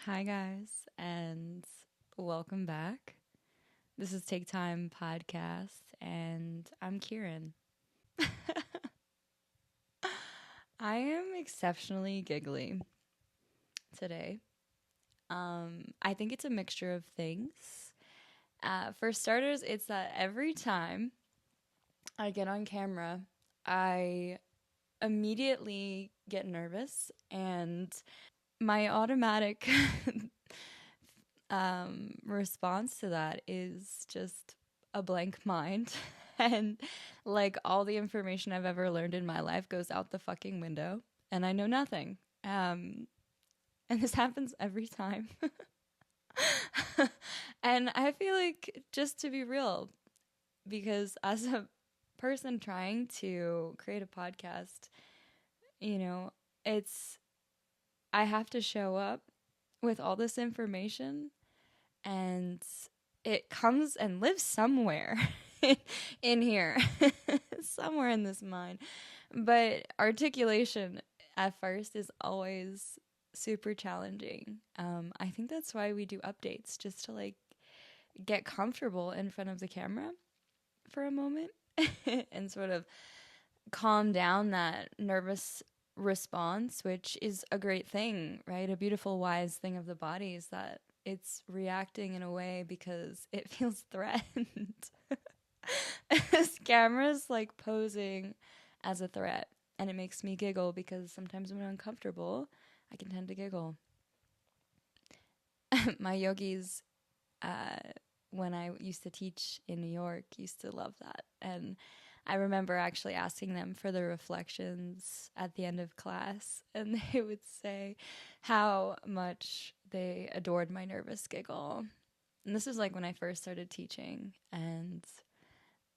Hi, guys, and welcome back. This is Take Time Podcast, and I'm Kieran. I am exceptionally giggly today. I think it's a mixture of things. For starters, it's that every time I get on camera, I immediately get nervous, and my automatic response to that is just a blank mind. And like all the information I've ever learned in my life goes out the fucking window and I know nothing. And this happens every time. And I feel like, just to be real, because as a person trying to create a podcast, you know, it's, I have to show up with all this information and it comes and lives somewhere in here, somewhere in this mind. But articulation at first is always super challenging. I think that's why we do updates, just to like get comfortable in front of the camera for a moment and sort of calm down that nervous response, which is a great thing, right? A beautiful, wise thing of the body is that it's reacting in a way because it feels threatened. This camera's like posing as a threat, and it makes me giggle because sometimes when I'm uncomfortable, I can tend to giggle. My yogis, uh, when I used to teach in New York, used to love that. And I remember actually asking them for the reflections at the end of class, and they would say how much they adored my nervous giggle. And this was like when I first started teaching, and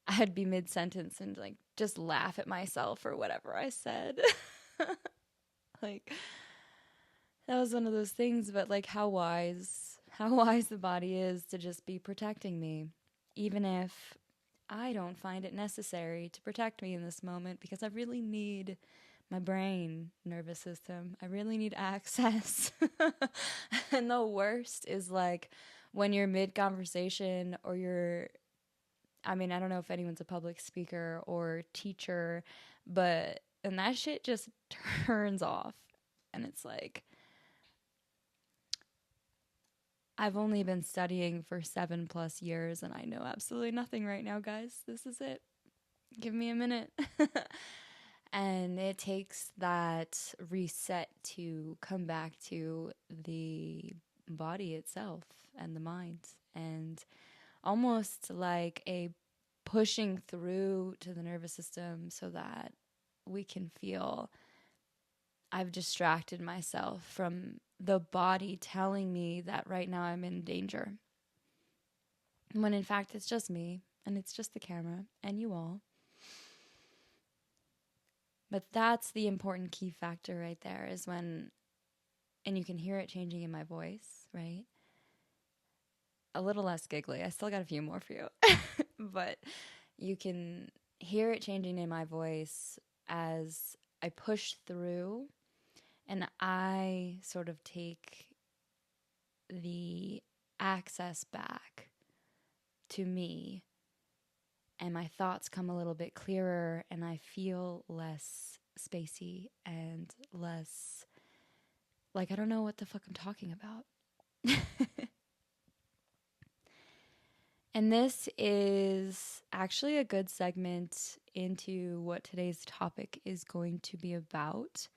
I'd be mid sentence and like just laugh at myself for whatever I said. Like, that was one of those things, but like how wise the body is to just be protecting me, even if I don't find it necessary to protect me in this moment, because I really need my brain, nervous system. I really need access. And the worst is like when you're mid conversation or I mean, I don't know if anyone's a public speaker or teacher, but and that shit just turns off. And it's like, I've only been studying for 7+ years and I know absolutely nothing right now, guys. This is it. Give me a minute. And it takes that reset to come back to the body itself and the mind, and almost like a pushing through to the nervous system so that we can feel I've distracted myself from the body telling me that right now I'm in danger. When in fact it's just me and it's just the camera and you all. But that's the important key factor right there, is when, and you can hear it changing in my voice, right? A little less giggly. I still got a few more for you. But you can hear it changing in my voice as I push through and I sort of take the access back to me, and my thoughts come a little bit clearer and I feel less spacey and less like I don't know what the fuck I'm talking about. And this is actually a good segment into what today's topic is going to be about,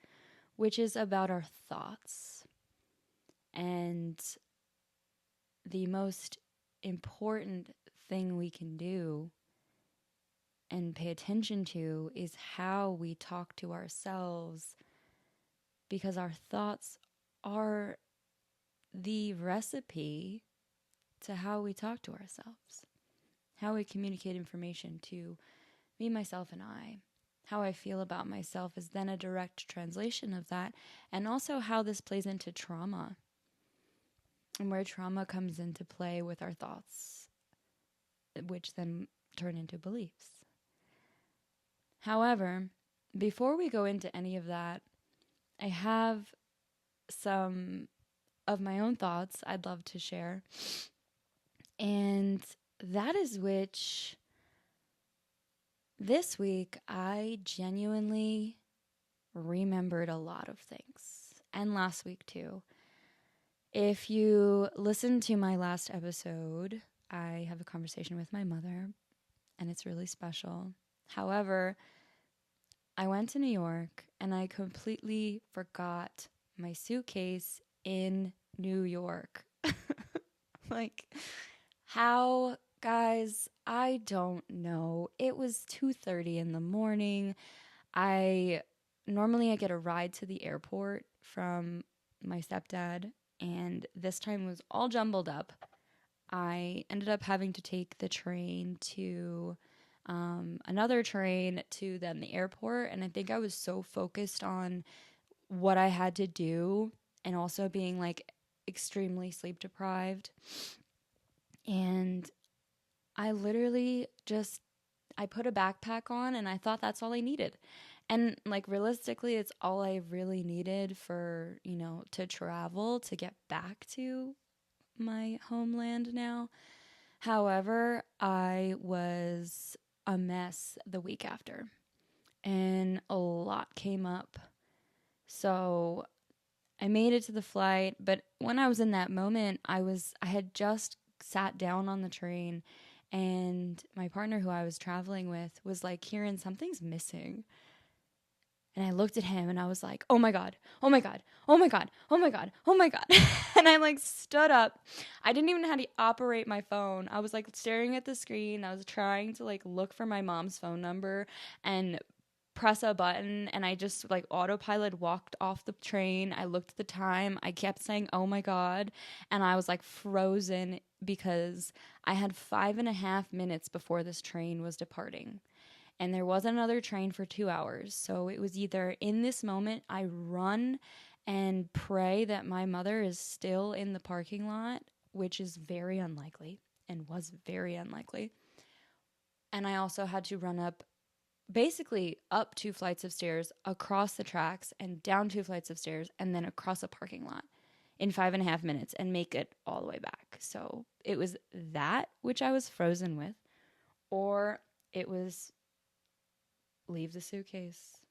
which is about our thoughts. And the most important thing we can do and pay attention to is how we talk to ourselves, because our thoughts are the recipe to how we talk to ourselves, how we communicate information to me, myself, and I. How I feel about myself is then a direct translation of that, and also how this plays into trauma and where trauma comes into play with our thoughts, which then turn into beliefs. However, before we go into any of that, I have some of my own thoughts I'd love to share. And that is which this week I genuinely remembered a lot of things. And last week too. If you listen to my last episode, I have a conversation with my mother, and it's really special. However, I went to New York and I completely forgot my suitcase in New York. Like, how, guys? I don't know. It was 2:30 in the morning. Normally I get a ride to the airport from my stepdad, and this time was all jumbled up. I ended up having to take the train to another train to then the airport, and I think I was so focused on what I had to do and also being like extremely sleep deprived. And I literally I put a backpack on and I thought that's all I needed. And like realistically, it's all I really needed for, to travel, to get back to my homeland now. However, I was a mess the week after and a lot came up. So I made it to the flight, but when I was in that moment, I had just sat down on the train, and my partner who I was traveling with was like, "Kieran, something's missing." And I looked at him and I was like, "Oh my God, oh my God, oh my God, oh my God, oh my God." And I like stood up. I didn't even know how to operate my phone. I was like staring at the screen. I was trying to like look for my mom's phone number and press a button, and I just like autopilot walked off the train. I looked at the time. I kept saying, "Oh my God." And I was like frozen because I had 5.5 minutes before this train was departing. And there was another train for 2 hours. So it was either in this moment I run and pray that my mother is still in the parking lot, which is very unlikely and was very unlikely. And I also had to run basically up 2 flights of stairs, across the tracks, and down 2 flights of stairs, and then across a parking lot in 5.5 minutes and make it all the way back. So it was that which I was frozen with, or it was leave the suitcase,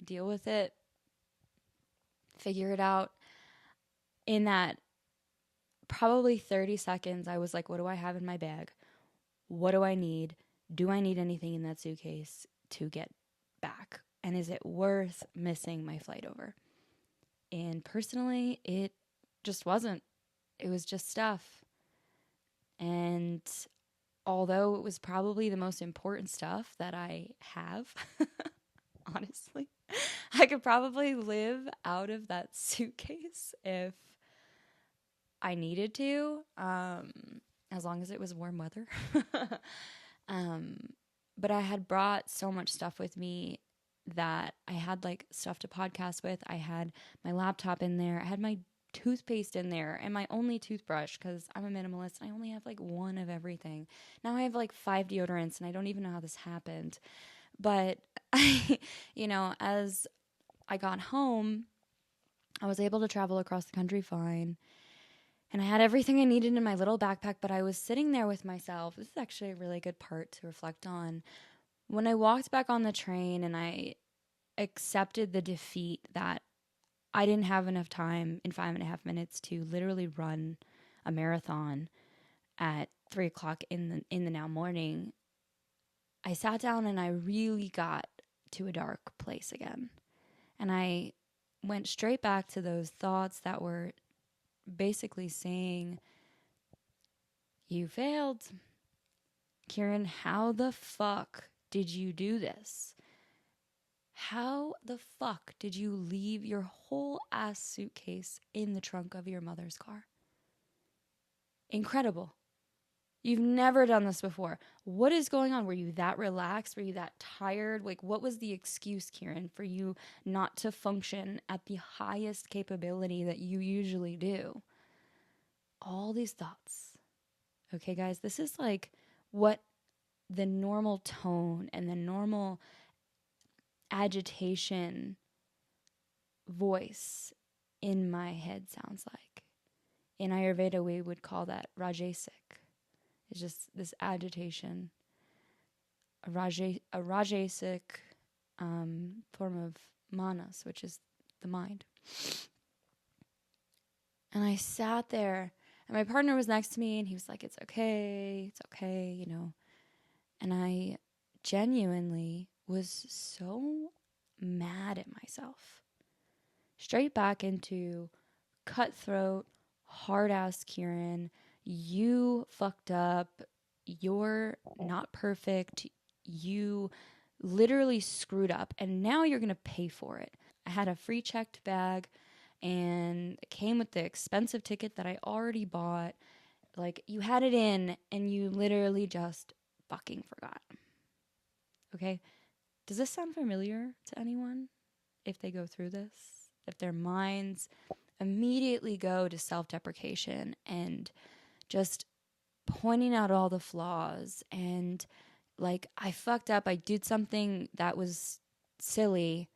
deal with it, figure it out. In that probably 30 seconds, I was like, what do I have in my bag? What do I need? Do I need anything in that suitcase to get back? And is it worth missing my flight over? And personally, it just wasn't. It was just stuff. And although it was probably the most important stuff that I have, honestly, I could probably live out of that suitcase if I needed to, as long as it was warm weather. But I had brought so much stuff with me that I had like stuff to podcast with. I had my laptop in there. I had my toothpaste in there and my only toothbrush because I'm a minimalist and I only have like one of everything. Now I have like 5 deodorants and I don't even know how this happened. But as I got home, I was able to travel across the country fine. And I had everything I needed in my little backpack, but I was sitting there with myself. This is actually a really good part to reflect on. When I walked back on the train and I accepted the defeat that I didn't have enough time in 5.5 minutes to literally run a marathon at 3:00 in the now morning, I sat down and I really got to a dark place again. And I went straight back to those thoughts that were basically saying, "You failed. Kieran, how the fuck did you do this? How the fuck did you leave your whole ass suitcase in the trunk of your mother's car? Incredible. You've never done this before. What is going on? Were you that relaxed? Were you that tired? Like, what was the excuse, Kieran, for you not to function at the highest capability that you usually do?" All these thoughts. Okay, guys, this is like what the normal tone and the normal agitation voice in my head sounds like. In Ayurveda, we would call that rajasic. It's just this agitation, a rajasic form of manas, which is the mind. And I sat there, and my partner was next to me, and he was like, it's okay, you know. And I genuinely was so mad at myself. Straight back into cutthroat, hard-ass Kieran. You fucked up. You're not perfect. You literally screwed up, and now you're going to pay for it. I had a free checked bag, and it came with the expensive ticket that I already bought. Like, you had it in, and you literally just fucking forgot. Okay? Does this sound familiar to anyone if they go through this? If their minds immediately go to self-deprecation and just pointing out all the flaws and like, I fucked up, I did something that was silly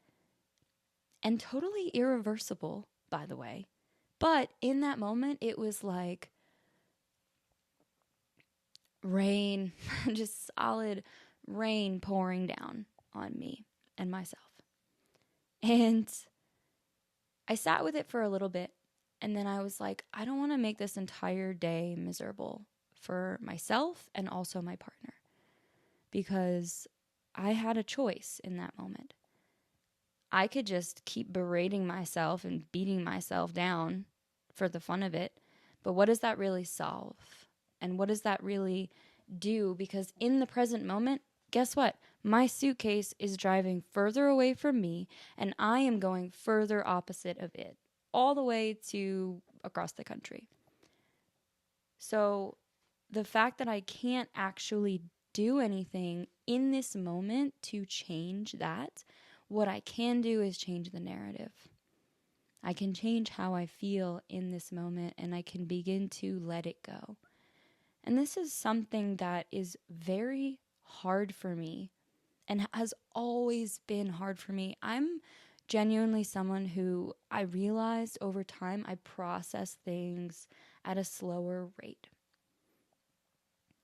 and totally irreversible, by the way. But in that moment, it was like rain, just solid rain pouring down on me and myself. And I sat with it for a little bit, and then I was like, I don't want to make this entire day miserable for myself and also my partner, because I had a choice in that moment. I could just keep berating myself and beating myself down for the fun of it, but what does that really solve? And what does that really do? Because in the present moment, guess what? My suitcase is driving further away from me, and I am going further opposite of it, all the way to across the country. So the fact that I can't actually do anything in this moment to change that, what I can do is change the narrative. I can change how I feel in this moment, and I can begin to let it go. And this is something that is very hard for me and has always been hard for me. I'm genuinely someone who I realized over time I process things at a slower rate,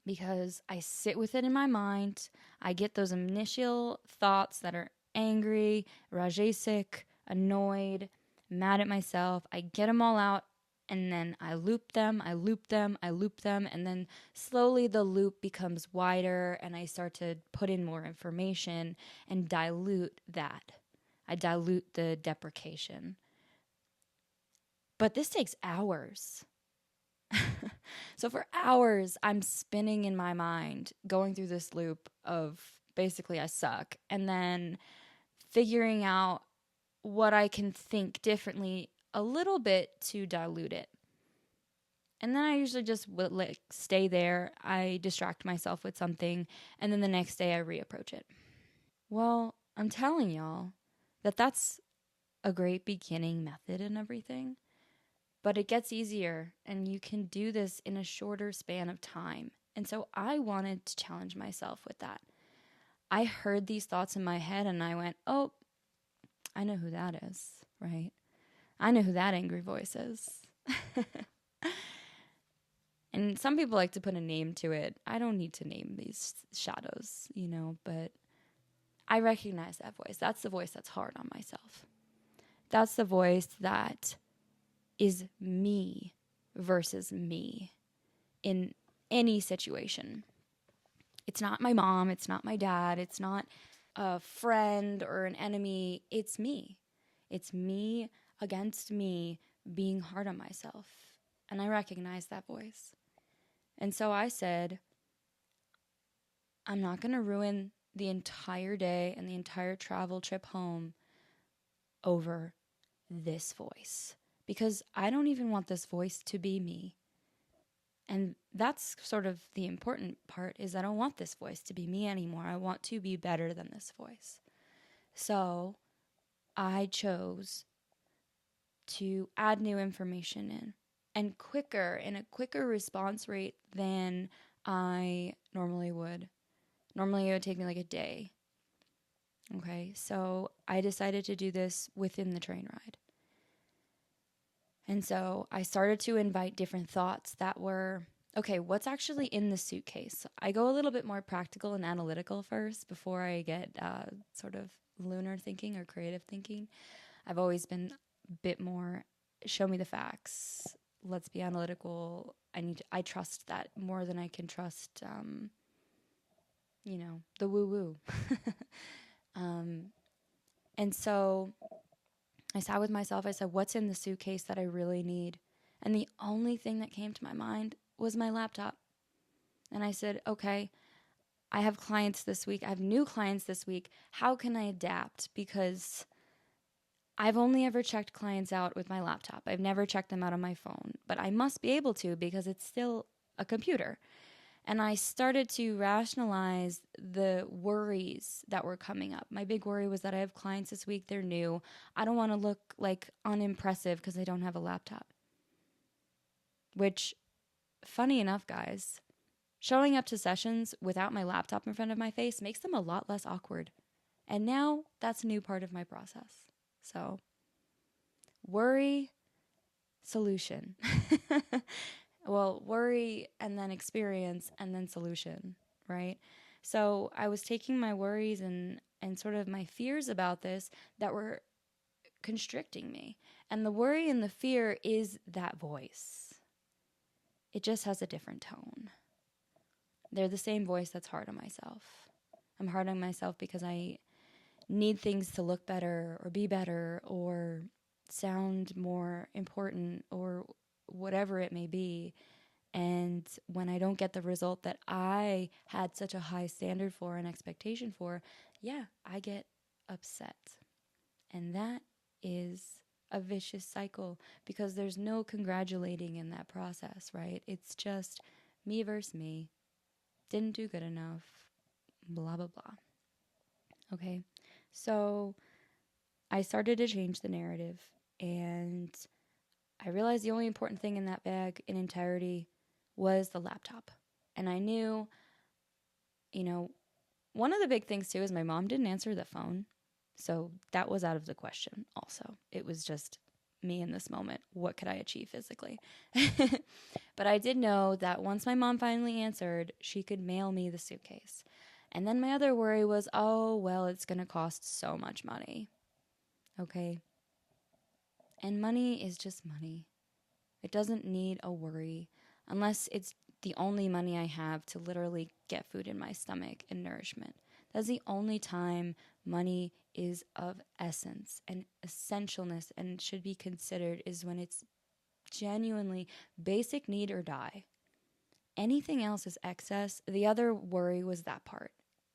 because I sit with it in my mind. I get those initial thoughts that are angry, rajasic, annoyed, mad at myself. I get them all out, and then I loop them, and then slowly the loop becomes wider, and I start to put in more information and dilute that. I dilute the deprecation. But this takes hours. So for hours, I'm spinning in my mind, going through this loop of basically I suck, and then figuring out what I can think differently a little bit to dilute it. And then I usually just like stay there. I distract myself with something, and then the next day I reapproach it. Well, I'm telling y'all that that's a great beginning method and everything. But it gets easier, and you can do this in a shorter span of time. And so I wanted to challenge myself with that. I heard these thoughts in my head, and I went, oh, I know who that is, right? I know who that angry voice is. And some people like to put a name to it. I don't need to name these shadows, but I recognize that voice. That's the voice that's hard on myself. That's the voice that is me versus me in any situation. It's not my mom, it's not my dad, it's not a friend or an enemy. It's me. It's me against me being hard on myself. And I recognize that voice. And so I said, I'm not going to ruin the entire day and the entire travel trip home over this voice, because I don't even want this voice to be me. And that's sort of the important part, is I don't want this voice to be me anymore. I want to be better than this voice. So I chose to add new information in a quicker response rate than I normally would. Normally it would take me like a day. Okay, so I decided to do this within the train ride. And so I started to invite different thoughts that were, okay, what's actually in the suitcase? I go a little bit more practical and analytical first before I get sort of lunar thinking or creative thinking. I've always been a bit more, show me the facts. Let's be analytical. I trust that more than I can trust, the woo woo. And so I sat with myself. I said, what's in the suitcase that I really need? And the only thing that came to my mind was my laptop. And I said, okay, I have clients this week. I have new clients this week. How can I adapt? Because I've only ever checked clients out with my laptop. I've never checked them out on my phone, but I must be able to because it's still a computer. And I started to rationalize the worries that were coming up. My big worry was that I have clients this week, they're new. I don't want to look like unimpressive because I don't have a laptop. Which, funny enough, guys, showing up to sessions without my laptop in front of my face makes them a lot less awkward. And now that's a new part of my process. So, worry, solution. Well, worry and then experience and then solution, right? So I was taking my worries and sort of my fears about this that were constricting me. And the worry and the fear is that voice. It just has a different tone. They're the same voice that's hard on myself. I'm hard on myself because I need things to look better or be better or sound more important or whatever it may be. And when I don't get the result that I had such a high standard for and expectation for, yeah, I get upset. And that is a vicious cycle because there's no congratulating in that process, right? It's just me versus me. Didn't do good enough. Blah, blah, blah. Okay. So I started to change the narrative and I realized the only important thing in that bag in entirety was the laptop. And I knew, one of the big things too is my mom didn't answer the phone. So that was out of the question also. It was just me in this moment. What could I achieve physically? But I did know that once my mom finally answered, she could mail me the suitcase. And then my other worry was, oh, well, it's going to cost so much money. Okay. And money is just money. It doesn't need a worry unless it's the only money I have to literally get food in my stomach and nourishment. That's the only time money is of essence and essentialness and should be considered is when it's genuinely basic need or die. Anything else is excess. The other worry was that part.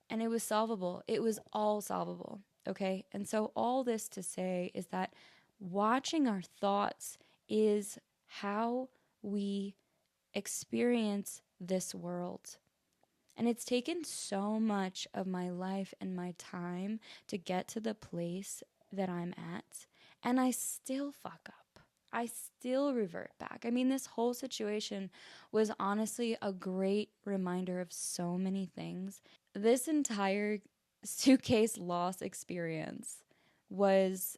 And it was solvable. It was all solvable. Okay? And so all this to say is that watching our thoughts is how we experience this world. And it's taken so much of my life and my time to get to the place that I'm at. And I still fuck up. I still revert back. I mean, this whole situation was honestly a great reminder of so many things. This entire suitcase loss experience was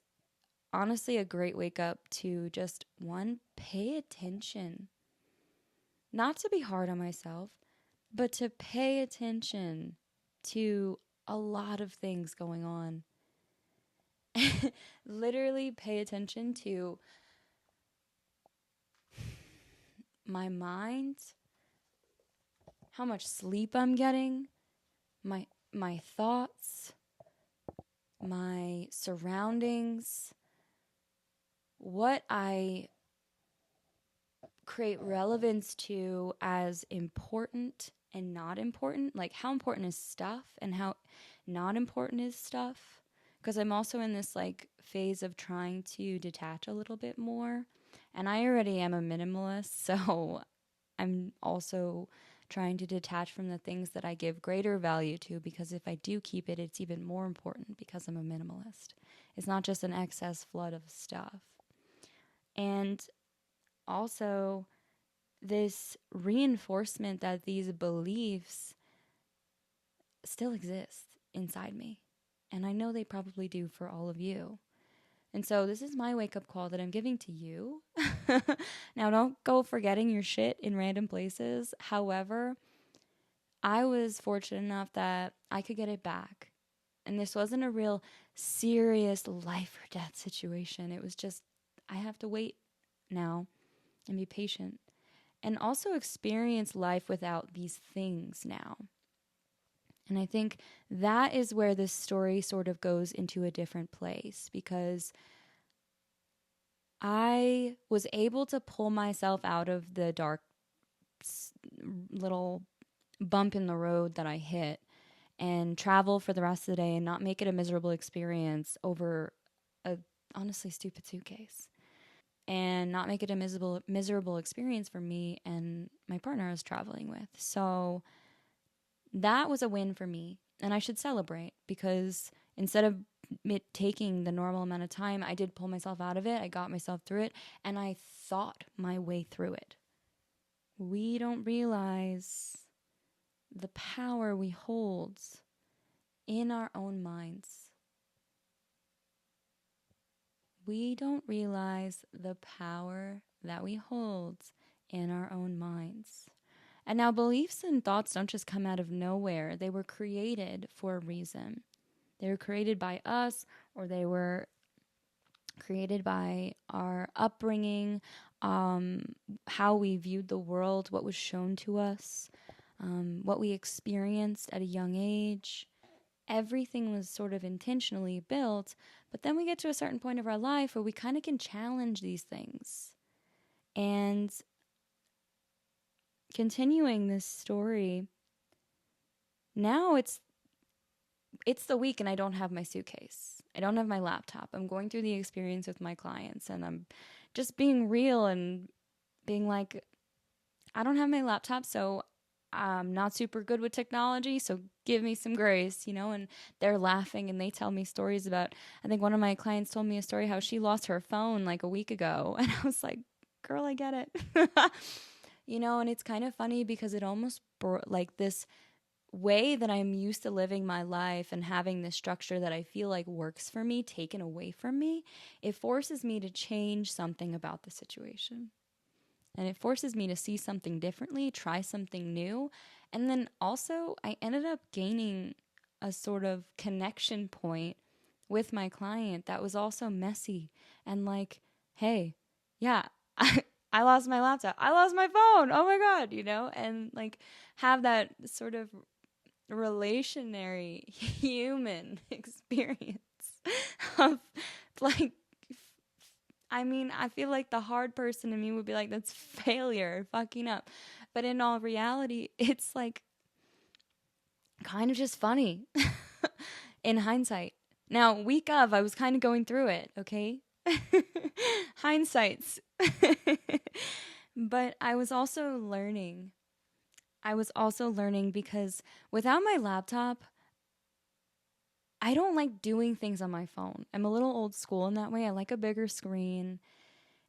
honestly a great wake up to just one, pay attention. Not to be hard on myself, but to pay attention to a lot of things going on. Literally pay attention to my mind, how much sleep I'm getting, my thoughts, my surroundings, what I create relevance to as important and not important, like how important is stuff and how not important is stuff. Because I'm also in this like phase of trying to detach a little bit more. And I already am a minimalist, so I'm also trying to detach from the things that I give greater value to, because if I do keep it, it's even more important because I'm a minimalist. It's not just an excess flood of stuff. And also this reinforcement that these beliefs still exist inside me. And I know they probably do for all of you. And so this is my wake up call that I'm giving to you. Now, don't go forgetting your shit in random places. However, I was fortunate enough that I could get it back. And this wasn't a real serious life or death situation. It was just, I have to wait now and be patient and also experience life without these things now. And I think that is where this story sort of goes into a different place, because I was able to pull myself out of the dark little bump in the road that I hit and travel for the rest of the day and not make it a miserable experience over a honestly stupid suitcase, and not make it a miserable experience for me and my partner I was traveling with. So that was a win for me, and I should celebrate, because instead of it taking the normal amount of time, I did pull myself out of it. I got myself through it, and I thought my way through it. We don't realize the power we hold in our own minds. We don't realize the power that we hold in our own minds. And now, beliefs and thoughts don't just come out of nowhere. They were created for a reason. They were created by us, or they were created by our upbringing, how we viewed the world, what was shown to us, what we experienced at a young age. Everything was sort of intentionally built, but then we get to a certain point of our life where we kind of can challenge these things. And continuing this story, now it's the week and I don't have my suitcase. I don't have my laptop. I'm going through the experience with my clients, and I'm just being real and being like, I don't have my laptop, so I'm not super good with technology, so give me some grace, and they're laughing and they tell me stories about, I think one of my clients told me a story how she lost her phone like a week ago, and I was like, girl, I get it. And it's kind of funny because it almost like this way that I'm used to living my life and having this structure that I feel like works for me taken away from me. It forces me to change something about the situation. And it forces me to see something differently, try something new. And then also, I ended up gaining a sort of connection point with my client that was also messy and like, hey, yeah, I lost my laptop. I lost my phone. Oh my God, and like have that sort of relationary human experience of like, I feel like the hard person in me would be like, that's failure, fucking up. But in all reality, it's like kind of just funny in hindsight. Now, week of, I was kind of going through it, okay? Hindsights. But I was also learning. Because without my laptop, I don't like doing things on my phone. I'm a little old school in that way. I like a bigger screen.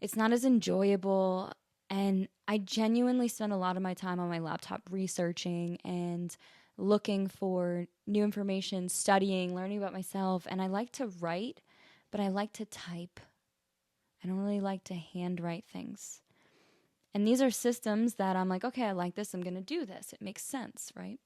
It's not as enjoyable. And I genuinely spend a lot of my time on my laptop researching and looking for new information, studying, learning about myself. And I like to write, but I like to type. I don't really like to handwrite things. And these are systems that I'm like, okay, I like this. I'm going to do this. It makes sense, right?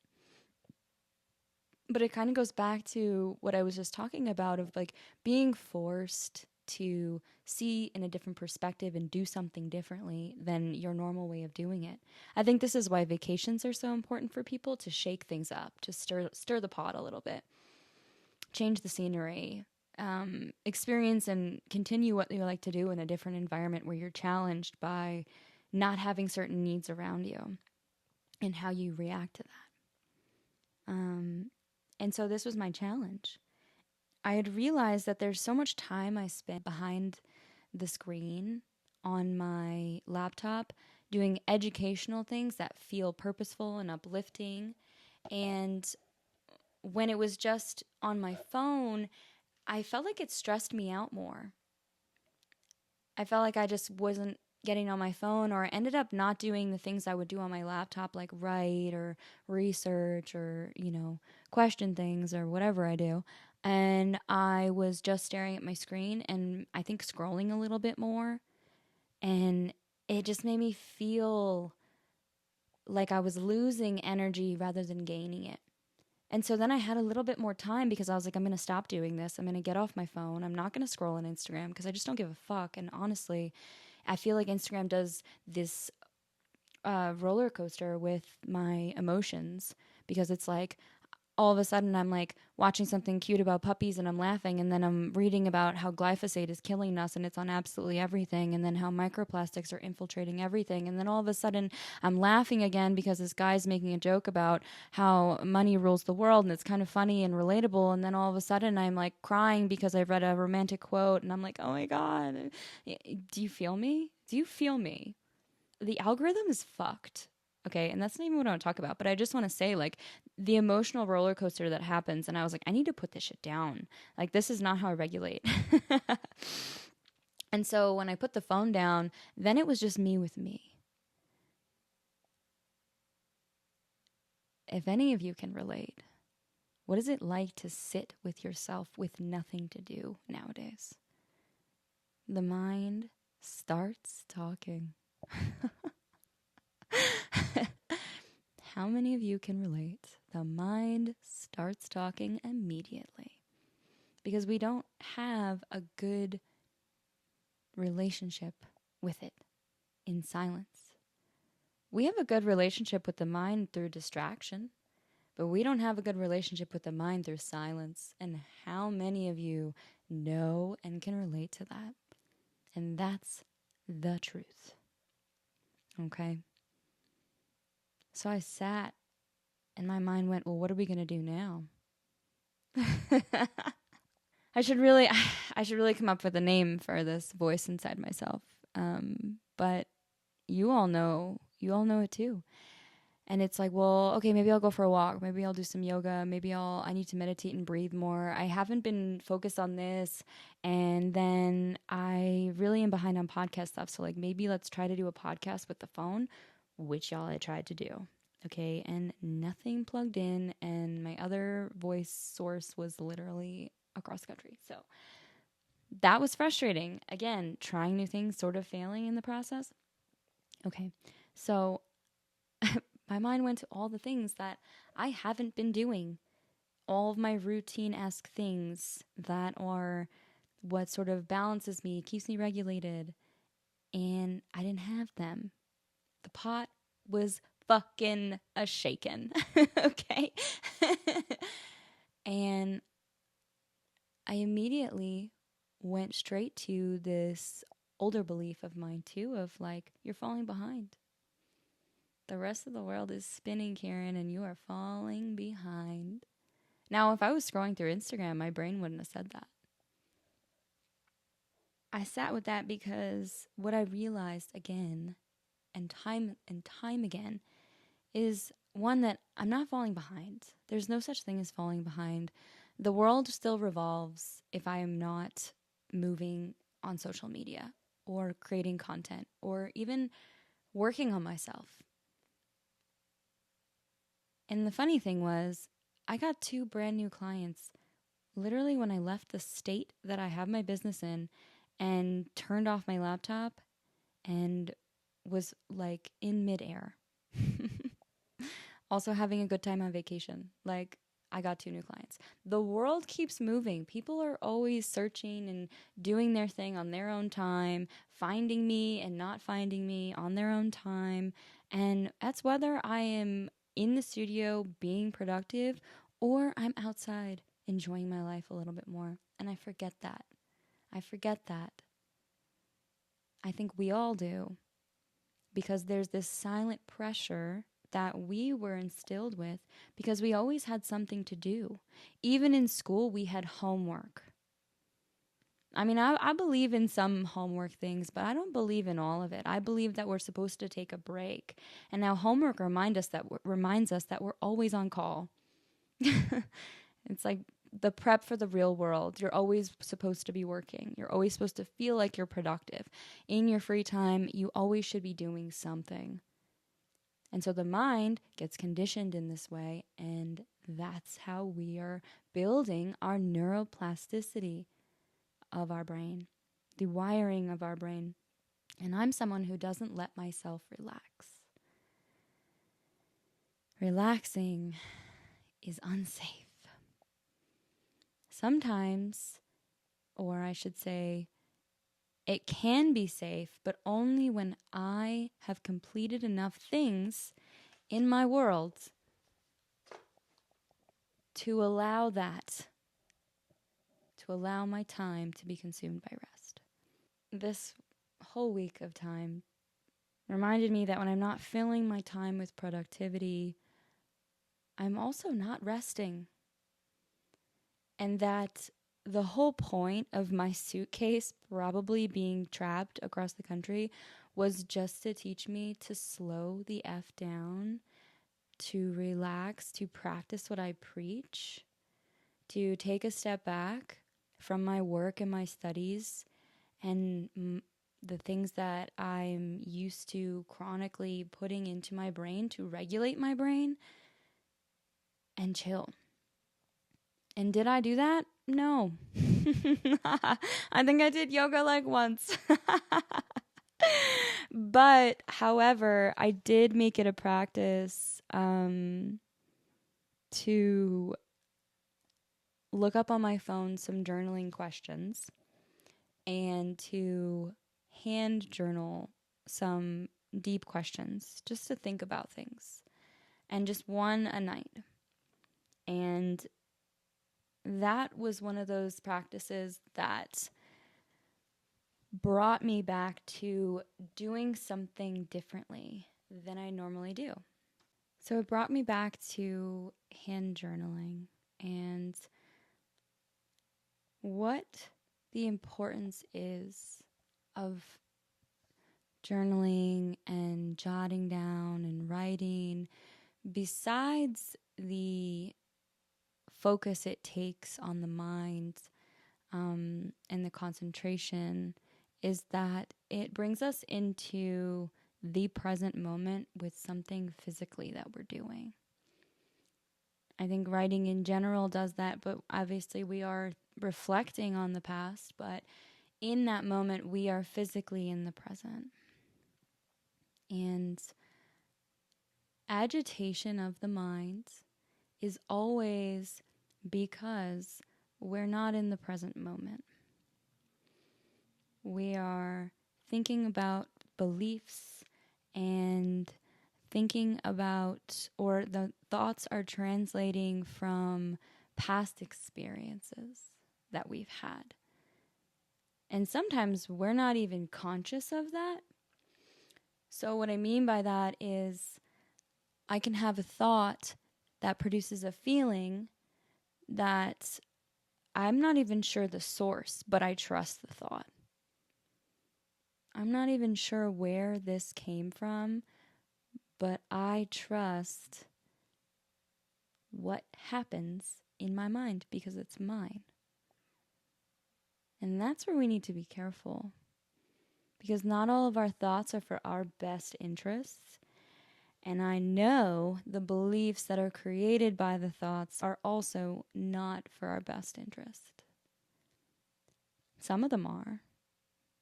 But it kind of goes back to what I was just talking about of like being forced to see in a different perspective and do something differently than your normal way of doing it. I think this is why vacations are so important for people, to shake things up, to stir the pot a little bit, change the scenery, experience and continue what you like to do in a different environment where you're challenged by not having certain needs around you and how you react to that. And so this was my challenge. I had realized that there's so much time I spent behind the screen on my laptop doing educational things that feel purposeful and uplifting. And when it was just on my phone, I felt like it stressed me out more. I felt like I just wasn't getting on my phone, or I ended up not doing the things I would do on my laptop, like write or research or, question things or whatever I do. And I was just staring at my screen and I think scrolling a little bit more. And it just made me feel like I was losing energy rather than gaining it. And so then I had a little bit more time because I was like, I'm going to stop doing this. I'm going to get off my phone. I'm not going to scroll on Instagram because I just don't give a fuck. And honestly, I feel like Instagram does this roller coaster with my emotions because it's like all of a sudden I'm like watching something cute about puppies and I'm laughing, and then I'm reading about how glyphosate is killing us and it's on absolutely everything, and then how microplastics are infiltrating everything, and then all of a sudden I'm laughing again because this guy's making a joke about how money rules the world and it's kind of funny and relatable, and then all of a sudden I'm like crying because I read a romantic quote and I'm like, oh my god. Do you feel me? Do you feel me? The algorithm is fucked. Okay, and that's not even what I want to talk about, but I just want to say, like, the emotional roller coaster that happens, and I was like, I need to put this shit down. Like, this is not how I regulate. And so when I put the phone down, then it was just me with me. If any of you can relate, what is it like to sit with yourself with nothing to do nowadays? The mind starts talking. How many of you can relate? The mind starts talking immediately because we don't have a good relationship with it in silence. We have a good relationship with the mind through distraction, but we don't have a good relationship with the mind through silence. And how many of you know and can relate to that? And that's the truth. Okay? So I sat and my mind went, well, what are we going to do now? I should really come up with a name for this voice inside myself. But you all know it too. And it's like, well, okay, maybe I'll go for a walk. Maybe I'll do some yoga. Maybe I need to meditate and breathe more. I haven't been focused on this. And then I really am behind on podcast stuff. So like, maybe let's try to do a podcast with the phone, which y'all I tried to do. Okay. And nothing plugged in. And my other voice source was literally across the country. So that was frustrating. Again, trying new things, sort of failing in the process. Okay. So my mind went to all the things that I haven't been doing, all of my routine-esque things that are what sort of balances me, keeps me regulated, and I didn't have them. The pot was fucking a shaken, okay? And I immediately went straight to this older belief of mine too, of like, you're falling behind. The rest of the world is spinning, Kieran, and you are falling behind. Now, if I was scrolling through Instagram, my brain wouldn't have said that. I sat with that because what I realized again and time again is one, that I'm not falling behind. There's no such thing as falling behind. The world still revolves if I am not moving on social media or creating content or even working on myself. And the funny thing was, I got 2 brand new clients literally when I left the state that I have my business in and turned off my laptop and was like in midair. Also having a good time on vacation. Like, I got 2 new clients. The world keeps moving. People are always searching and doing their thing on their own time, finding me and not finding me on their own time. And that's whether I am in the studio being productive or I'm outside enjoying my life a little bit more. And I forget that. I think we all do, because there's this silent pressure that we were instilled with because we always had something to do. Even in school, we had homework. I mean, I believe in some homework things, but I don't believe in all of it. I believe that we're supposed to take a break. And now homework reminds us that we're always on call. It's like the prep for the real world. You're always supposed to be working. You're always supposed to feel like you're productive. In your free time, you always should be doing something. And so the mind gets conditioned in this way, and that's how we are building our neuroplasticity of our brain, the wiring of our brain. And I'm someone who doesn't let myself relax. Relaxing is unsafe. Sometimes, or I should say, it can be safe, but only when I have completed enough things in my world to allow that, to allow my time to be consumed by rest. This whole week of time reminded me that when I'm not filling my time with productivity, I'm also not resting. And that the whole point of my suitcase probably being trapped across the country was just to teach me to slow the F down, to relax, to practice what I preach, to take a step back from my work and my studies and the things that I'm used to chronically putting into my brain to regulate my brain and chill. And did I do that? No. I think I did yoga like once. But, however, I did make it a practice to look up on my phone some journaling questions and to hand journal some deep questions just to think about things, and just one a night. And that was one of those practices that brought me back to doing something differently than I normally do. So it brought me back to hand journaling and what the importance is of journaling and jotting down and writing, besides the focus it takes on the mind and the concentration, is that it brings us into the present moment with something physically that we're doing. I think writing in general does that, but obviously we are reflecting on the past, but in that moment we are physically in the present. And agitation of the mind is always because we're not in the present moment. We are thinking about beliefs and thinking about, or the thoughts are translating from past experiences that we've had. And sometimes we're not even conscious of that. So what I mean by that is I can have a thought that produces a feeling that I'm not even sure the source, but I trust the thought. I'm not even sure where this came from, but I trust what happens in my mind because it's mine. And that's where we need to be careful, because not all of our thoughts are for our best interests. And I know the beliefs that are created by the thoughts are also not for our best interest. Some of them are.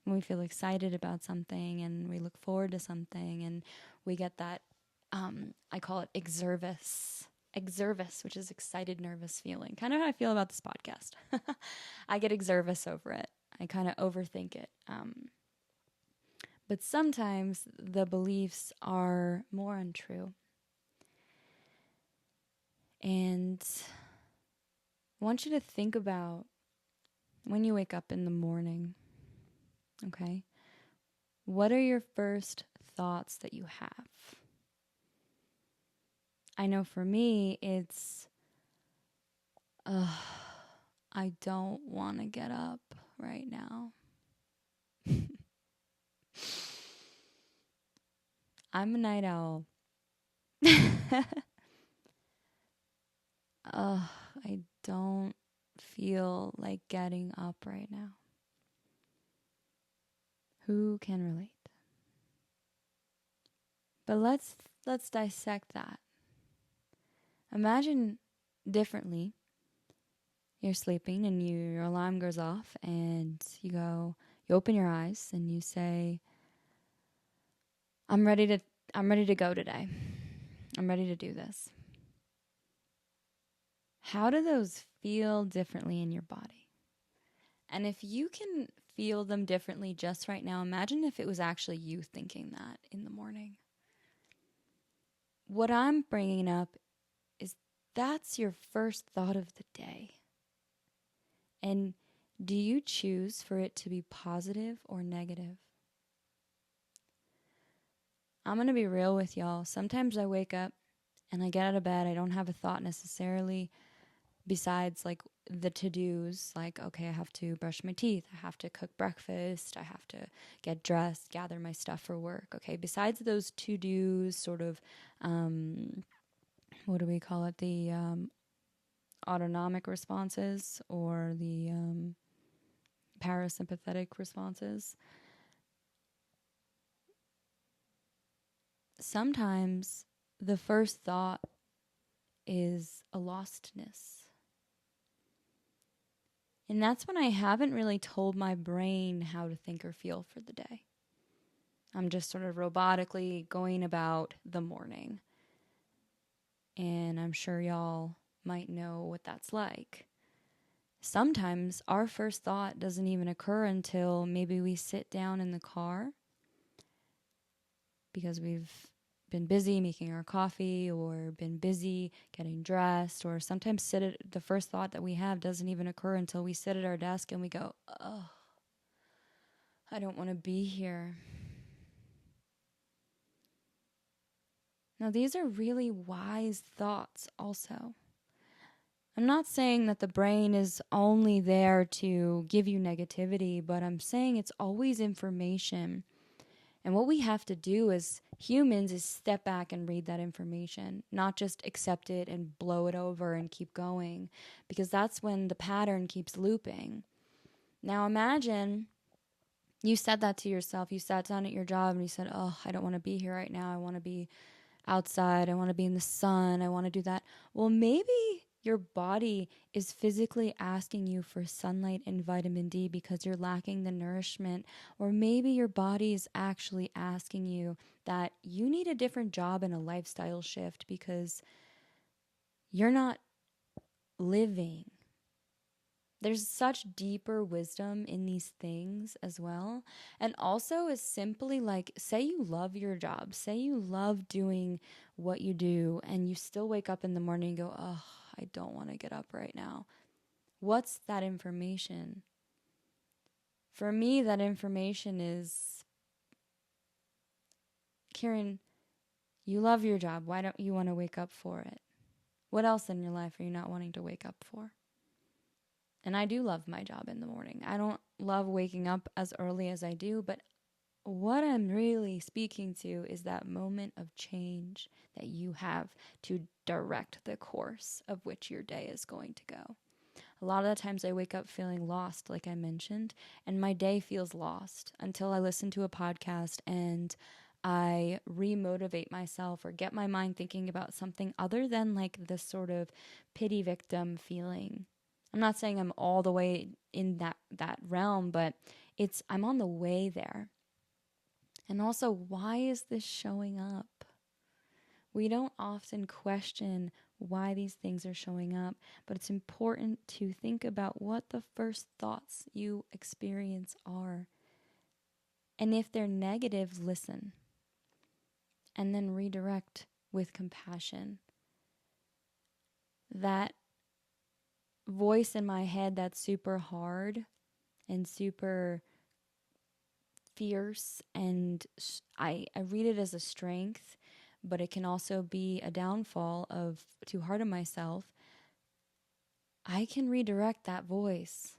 When we feel excited about something and we look forward to something and we get that, I call it exervis, which is excited, nervous feeling. Kind of how I feel about this podcast. I get exervis over it. I kind of overthink it. But sometimes the beliefs are more untrue. And I want you to think about when you wake up in the morning, okay? What are your first thoughts that you have? I know for me, it's, I don't want to get up right now. I'm a night owl. I don't feel like getting up right now. Who can relate? But let's dissect that. Imagine differently. You're sleeping and your alarm goes off and you open your eyes and you say, I'm ready to go today. I'm ready to do this. How do those feel differently in your body? And if you can feel them differently just right now, imagine if it was actually you thinking that in the morning. What I'm bringing up is that's your first thought of the day. And do you choose for it to be positive or negative? I'm going to be real with y'all. Sometimes I wake up and I get out of bed. I don't have a thought necessarily besides like the to-dos, like, okay, I have to brush my teeth. I have to cook breakfast. I have to get dressed, gather my stuff for work. Okay, besides those to-dos, sort of, what do we call it? The autonomic responses or the parasympathetic responses. Sometimes the first thought is a lostness. And that's when I haven't really told my brain how to think or feel for the day. I'm just sort of robotically going about the morning. And I'm sure y'all might know what that's like. Sometimes our first thought doesn't even occur until maybe we sit down in the car because we've been busy making our coffee or been busy getting dressed, or sometimes the first thought that we have doesn't even occur until we sit at our desk and we go, oh, I don't want to be here. Now, these are really wise thoughts also. I'm not saying that the brain is only there to give you negativity, but I'm saying it's always information. And what we have to do as humans is step back and read that information, not just accept it and blow it over and keep going, because that's when the pattern keeps looping. Now imagine you said that to yourself. You sat down at your job and you said, oh, I don't want to be here right now. I want to be outside. I want to be in the sun. I want to do that. Well, maybe your body is physically asking you for sunlight and vitamin D because you're lacking the nourishment. Or maybe your body is actually asking you that you need a different job and a lifestyle shift because you're not living. There's such deeper wisdom in these things as well. And also is simply like, say you love your job, say you love doing what you do, and you still wake up in the morning and go, oh, I don't want to get up right now. What's that information? For me, that information is, Kieran, you love your job. Why don't you want to wake up for it? What else in your life are you not wanting to wake up for? And I do love my job in the morning. I don't love waking up as early as I do, but what I'm really speaking to is that moment of change that you have to direct the course of which your day is going to go. A lot of the times I wake up feeling lost, like I mentioned, and my day feels lost until I listen to a podcast and I remotivate myself or get my mind thinking about something other than like this sort of pity victim feeling. I'm not saying I'm all the way in that realm, but I'm on the way there. And also, why is this showing up? We don't often question why these things are showing up, but it's important to think about what the first thoughts you experience are. And if they're negative, listen. And then redirect with compassion. That voice in my head that's super hard and super fierce, and I read it as a strength, but it can also be a downfall of too hard on myself. I can redirect that voice.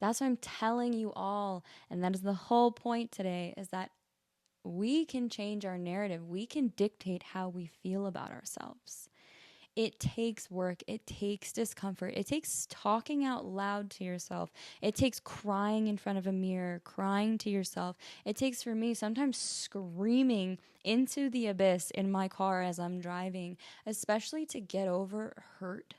That's what I'm telling you all, and that is the whole point today, is that we can change our narrative. We can dictate how we feel about ourselves. It takes work. It takes discomfort. It takes talking out loud to yourself. It takes crying in front of a mirror, crying to yourself. It takes, for me, sometimes screaming into the abyss in my car as I'm driving, especially to get over hurt.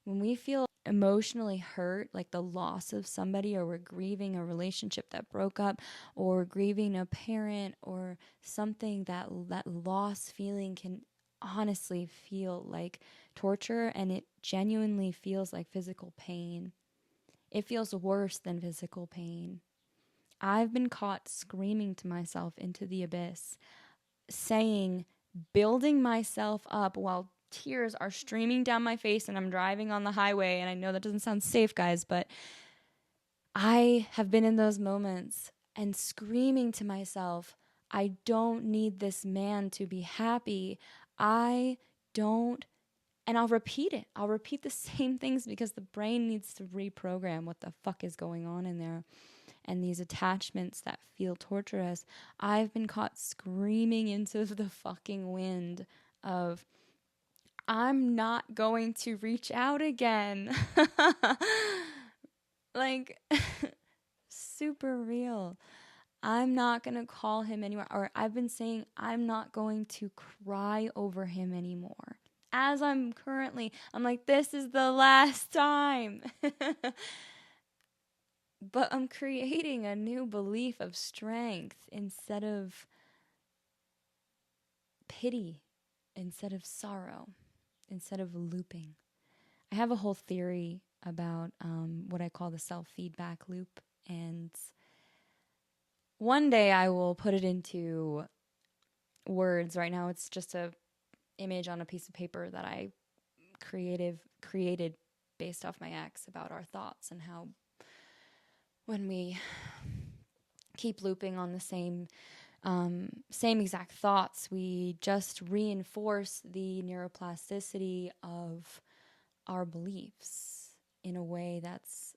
When we feel emotionally hurt, like the loss of somebody, or we're grieving a relationship that broke up, or grieving a parent, or something, that loss feeling can honestly feel like torture, and it genuinely feels like physical pain. It feels worse than physical pain. I've been caught screaming to myself into the abyss, saying, building myself up while tears are streaming down my face and I'm driving on the highway. And I know that doesn't sound safe, guys, but I have been in those moments and screaming to myself, I don't need this man to be happy. I don't. And I'll repeat it. I'll repeat the same things because the brain needs to reprogram what the fuck is going on in there. And these attachments that feel torturous. I've been caught screaming into the fucking wind of, I'm not going to reach out again. Like, super real. I'm not going to call him anymore. Or I've been saying, I'm not going to cry over him anymore. As I'm like, this is the last time. But I'm creating a new belief of strength instead of pity, instead of sorrow, instead of looping. I have a whole theory about what I call the self-feedback loop. And one day I will put it into words. Right now it's just a image on a piece of paper that I created based off my ex, about our thoughts and how when we keep looping on the same exact thoughts, we just reinforce the neuroplasticity of our beliefs in a way that's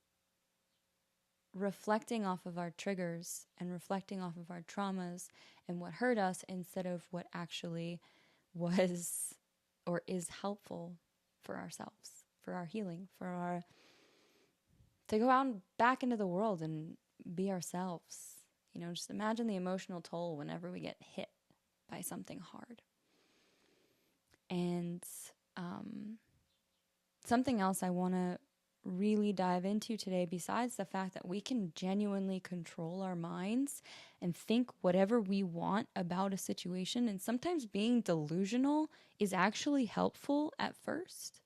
reflecting off of our triggers and reflecting off of our traumas and what hurt us, instead of what actually was or is helpful for ourselves, for our healing, to go out and back into the world and be ourselves. Just imagine the emotional toll whenever we get hit by something hard. And something else I want to really dive into today, besides the fact that we can genuinely control our minds and think whatever we want about a situation, and sometimes being delusional is actually helpful at first.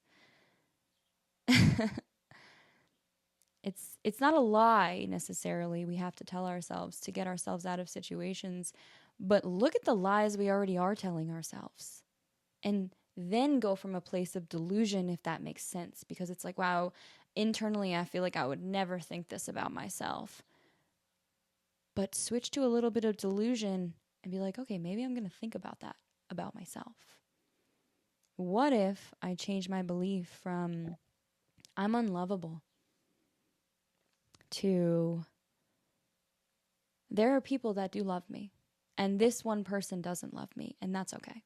It's not a lie necessarily we have to tell ourselves to get ourselves out of situations, but look at the lies we already are telling ourselves. And then go from a place of delusion, if that makes sense, because it's like, wow, internally I feel like I would never think this about myself. But switch to a little bit of delusion and be like, okay, maybe I'm going to think about that about myself. What if I change my belief from I'm unlovable to there are people that do love me, and this one person doesn't love me, and that's okay?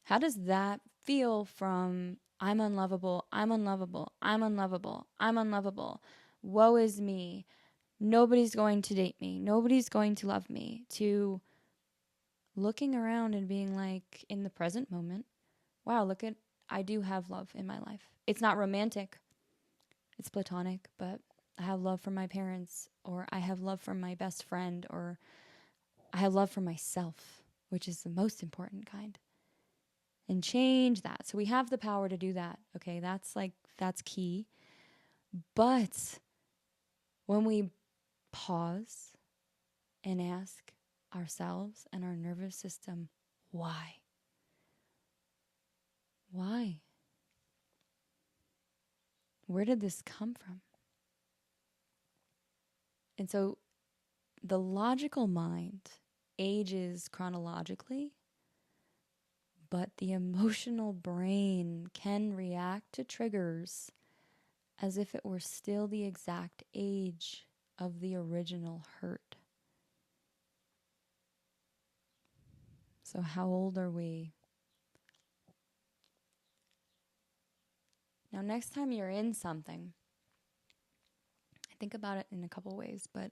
How does that feel from I'm unlovable, I'm unlovable, I'm unlovable, I'm unlovable, woe is me, nobody's going to date me, nobody's going to love me, to looking around and being like, in the present moment, wow, I do have love in my life. It's not romantic, it's platonic, but I have love for my parents, or I have love for my best friend, or I have love for myself, which is the most important kind. And change that. So we have the power to do that. Okay, that's key. But when we pause and ask ourselves and our nervous system, why? Why? Where did this come from? And so the logical mind ages chronologically, but the emotional brain can react to triggers as if it were still the exact age of the original hurt. So how old are we Now, next time you're in something, I think about it in a couple ways, but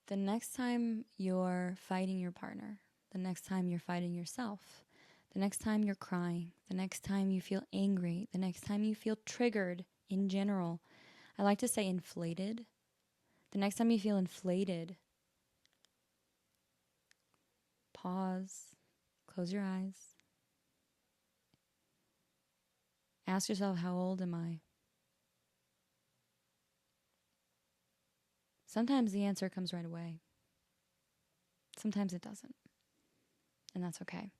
the next time you're fighting your partner, the next time you're fighting yourself, the next time you're crying, the next time you feel angry, the next time you feel triggered in general, I like to say inflated. The next time you feel inflated, pause, close your eyes. Ask yourself, how old am I? Sometimes the answer comes right away. Sometimes it doesn't. And that's okay.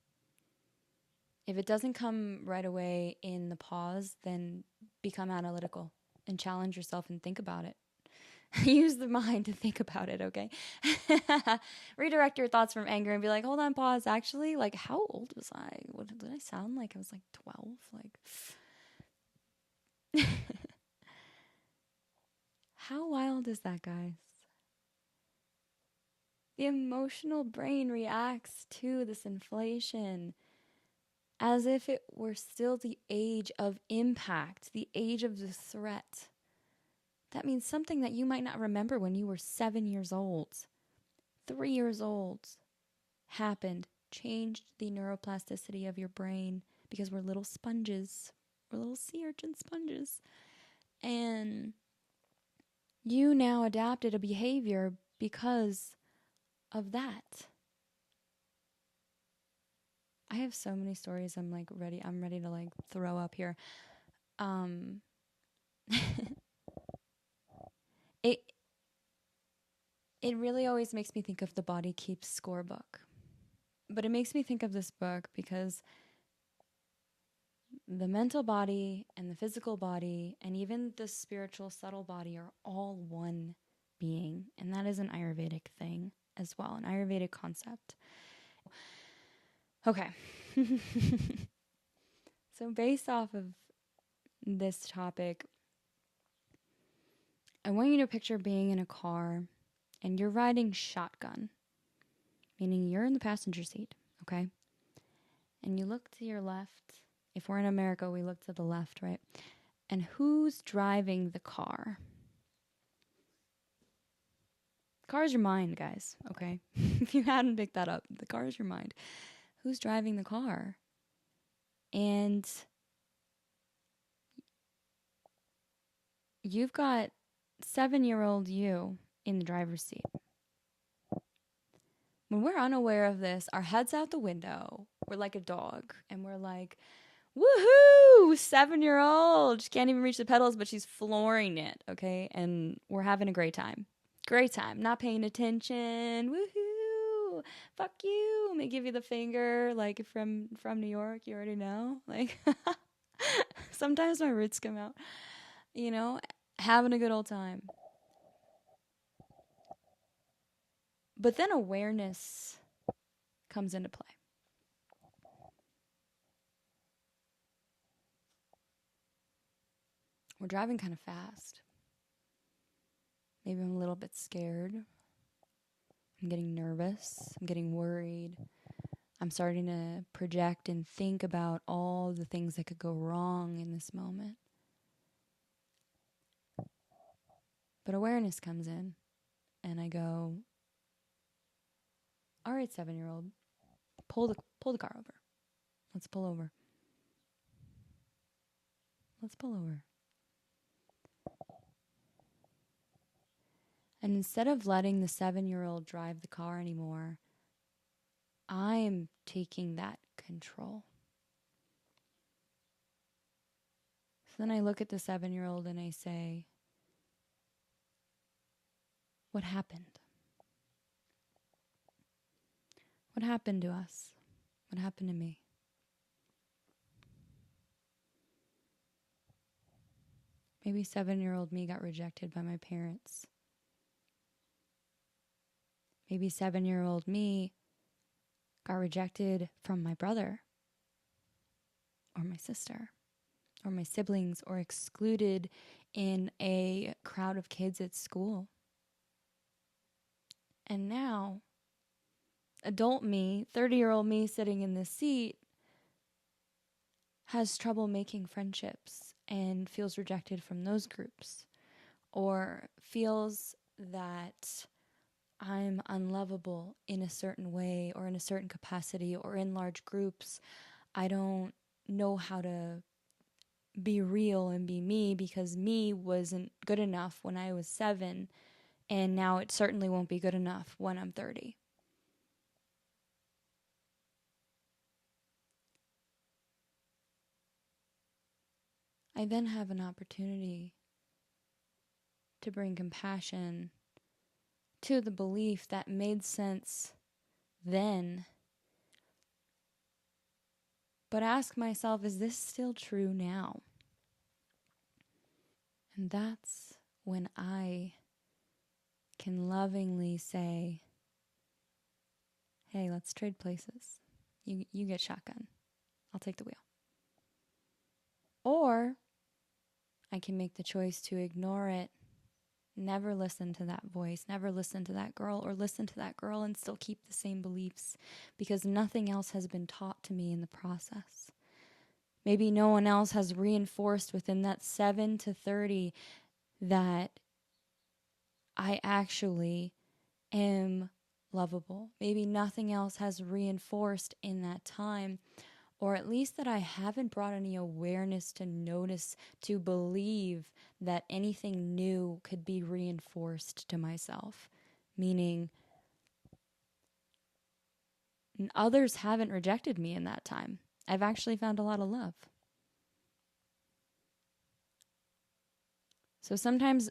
If it doesn't come right away in the pause, then become analytical and challenge yourself and think about it. Use the mind to think about it, okay? Redirect your thoughts from anger and be like, hold on, pause. Actually, like, how old was I? What did I sound like? I was like 12. Like, how wild is that, guys? The emotional brain reacts to this inflation as if it were still the age of impact, the age of the threat. That means something that you might not remember when you were 7 years old, 3 years old, happened, changed the neuroplasticity of your brain, because we're little sponges. We're little sea urchin sponges. And you now adapted a behavior because of that. I have so many stories. I'm ready to like throw up here. It really always makes me think of the Body Keeps Score book. But it makes me think of this book because the mental body and the physical body and even the spiritual subtle body are all one being. And that is an Ayurvedic thing as well, an Ayurvedic concept. Okay. So based off of this topic, I want you to picture being in a car and you're riding shotgun, meaning you're in the passenger seat, okay? And you look to your left. If we're in America, we look to the left, right? And who's driving the car? The car is your mind, guys, okay? If you hadn't picked that up, the car is your mind. Who's driving the car? And you've got 7-year-old you in the driver's seat. When we're unaware of this, our head's out the window. We're like a dog, and we're like, woohoo, 7-year-old. She can't even reach the pedals, but she's flooring it, okay? And we're having a great time. Great time. Not paying attention. Woohoo. Fuck you. May give you the finger, like from New York. You already know. Like, sometimes my roots come out. You know, having a good old time. But then awareness comes into play. We're driving kind of fast. Maybe I'm a little bit scared. I'm getting nervous. I'm getting worried. I'm starting to project and think about all the things that could go wrong in this moment. But awareness comes in, and I go, all right, 7-year-old, pull the car over. Let's pull over. Let's pull over. And instead of letting the 7-year-old drive the car anymore, I'm taking that control. So then I look at the 7-year-old and I say, what happened? What happened to us? What happened to me? Maybe 7-year-old me got rejected by my parents. Maybe 7-year-old me got rejected from my brother or my sister or my siblings, or excluded in a crowd of kids at school. And now, adult me, 30-year-old me sitting in this seat, has trouble making friendships and feels rejected from those groups, or feels that I'm unlovable in a certain way or in a certain capacity or in large groups. I don't know how to be real and be me because me wasn't good enough when I was 7, and now it certainly won't be good enough when I'm 30. I then have an opportunity to bring compassion to the belief that made sense then, but ask myself, is this still true now? And that's when I can lovingly say, hey, let's trade places. You get shotgun. I'll take the wheel. Or I can make the choice to ignore it, never listen to that voice, never listen to that girl, or listen to that girl and still keep the same beliefs because nothing else has been taught to me in the process. Maybe no one else has reinforced within that 7 to 30 that I actually am lovable. Maybe nothing else has reinforced in that time, or at least that I haven't brought any awareness to notice, to believe that anything new could be reinforced to myself. Meaning, others haven't rejected me in that time. I've actually found a lot of love. So sometimes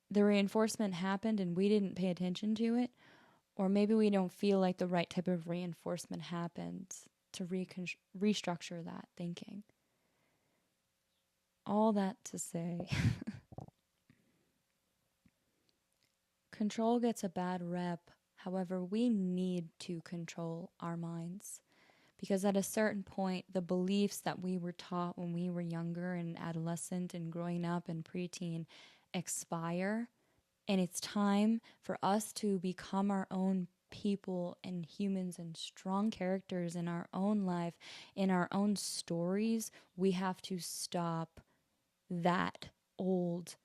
the reinforcement happened and we didn't pay attention to it, or maybe we don't feel like the right type of reinforcement happened to restructure that thinking. All that to say, control gets a bad rep. However, we need to control our minds because at a certain point, the beliefs that we were taught when we were younger and adolescent and growing up and preteen expire. And it's time for us to become our own people and humans and strong characters in our own life, in our own stories. We have to stop that old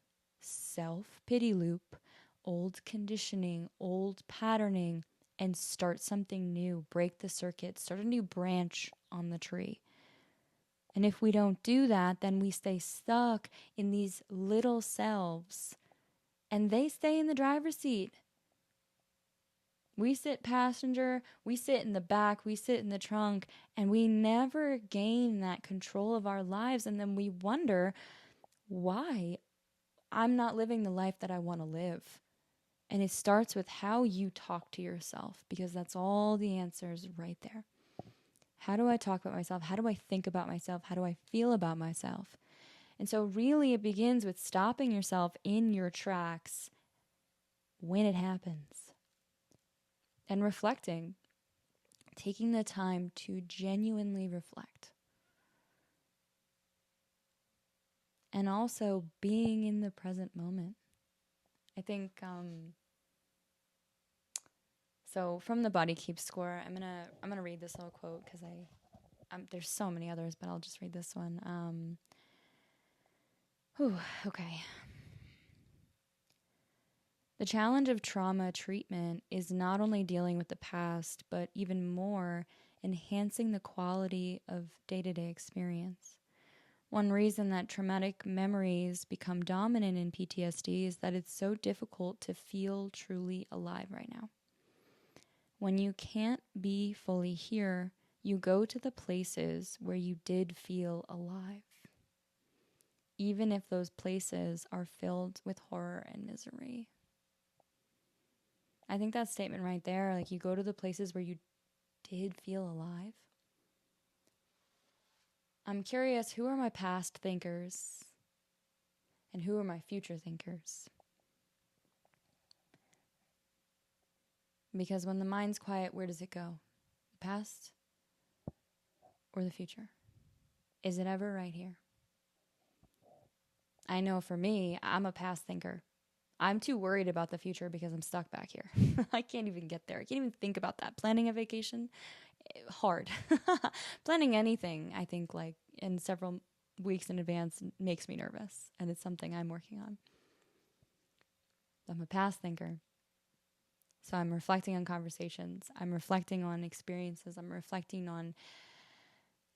self-pity loop, old conditioning, old patterning, and start something new. Break the circuit, start a new branch on the tree. And if we don't do that, then we stay stuck in these little selves and they stay in the driver's seat. We sit passenger, we sit in the back, we sit in the trunk, and we never gain that control of our lives. And then we wonder why I'm not living the life that I want to live. And it starts with how you talk to yourself, because that's all the answers right there. How do I talk about myself? How do I think about myself? How do I feel about myself? And so really it begins with stopping yourself in your tracks when it happens and reflecting, taking the time to genuinely reflect. And also being in the present moment. I think, so from the Body Keep Score, I'm gonna read this little quote because there's so many others, but I'll just read this one. Okay. The challenge of trauma treatment is not only dealing with the past, but even more, enhancing the quality of day-to-day experience. One reason that traumatic memories become dominant in PTSD is that it's so difficult to feel truly alive right now. When you can't be fully here, you go to the places where you did feel alive, even if those places are filled with horror and misery. I think that statement right there, like you go to the places where you did feel alive. I'm curious, who are my past thinkers and who are my future thinkers? Because when the mind's quiet, where does it go? The past or the future? Is it ever right here? I know for me, I'm a past thinker. I'm too worried about the future because I'm stuck back here. I can't even get there. I can't even think about that. Planning a vacation, hard. Planning anything, I think, like in several weeks in advance makes me nervous, and it's something I'm working on. I'm a past thinker. So I'm reflecting on conversations. I'm reflecting on experiences. I'm reflecting on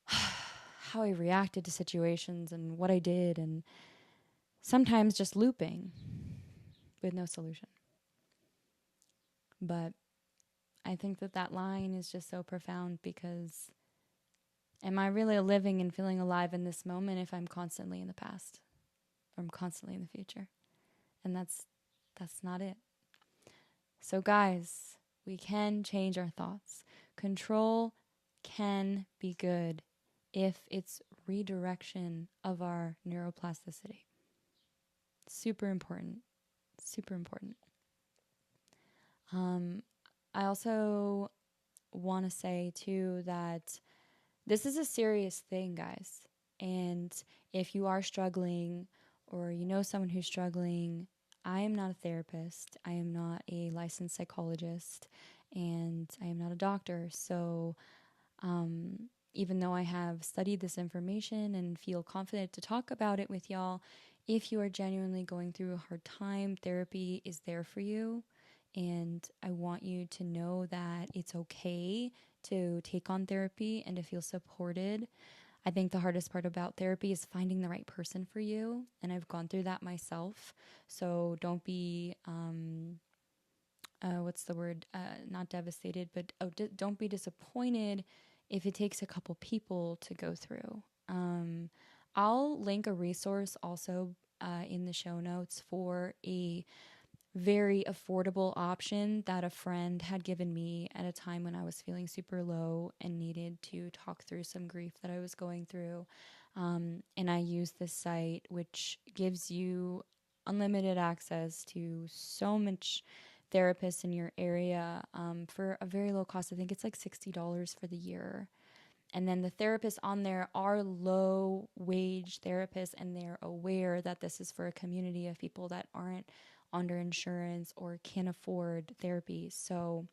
how I reacted to situations and what I did, and sometimes just looping with no solution. But I think that line is just so profound, because am I really living and feeling alive in this moment if I'm constantly in the past, or I'm constantly in the future? And that's not it. So guys, we can change our thoughts. Control can be good if it's redirection of our neuroplasticity. Super important. Super important. I also want to say too that this is a serious thing, guys. And if you are struggling, or you know someone who's struggling, I am not a therapist. I am not a licensed psychologist, and I am not a doctor. So even though I have studied this information and feel confident to talk about it with y'all, if you are genuinely going through a hard time, therapy is there for you. And I want you to know that it's okay to take on therapy and to feel supported. I think the hardest part about therapy is finding the right person for you. And I've gone through that myself. So don't be, not devastated, but don't be disappointed if it takes a couple people to go through. I'll link a resource also in the show notes for a very affordable option that a friend had given me at a time when I was feeling super low and needed to talk through some grief that I was going through. And I use this site, which gives you unlimited access to so much therapists in your area for a very low cost. I think it's like $60 for the year. And then the therapists on there are low wage therapists, and they're aware that this is for a community of people that aren't under insurance or can't afford therapy. So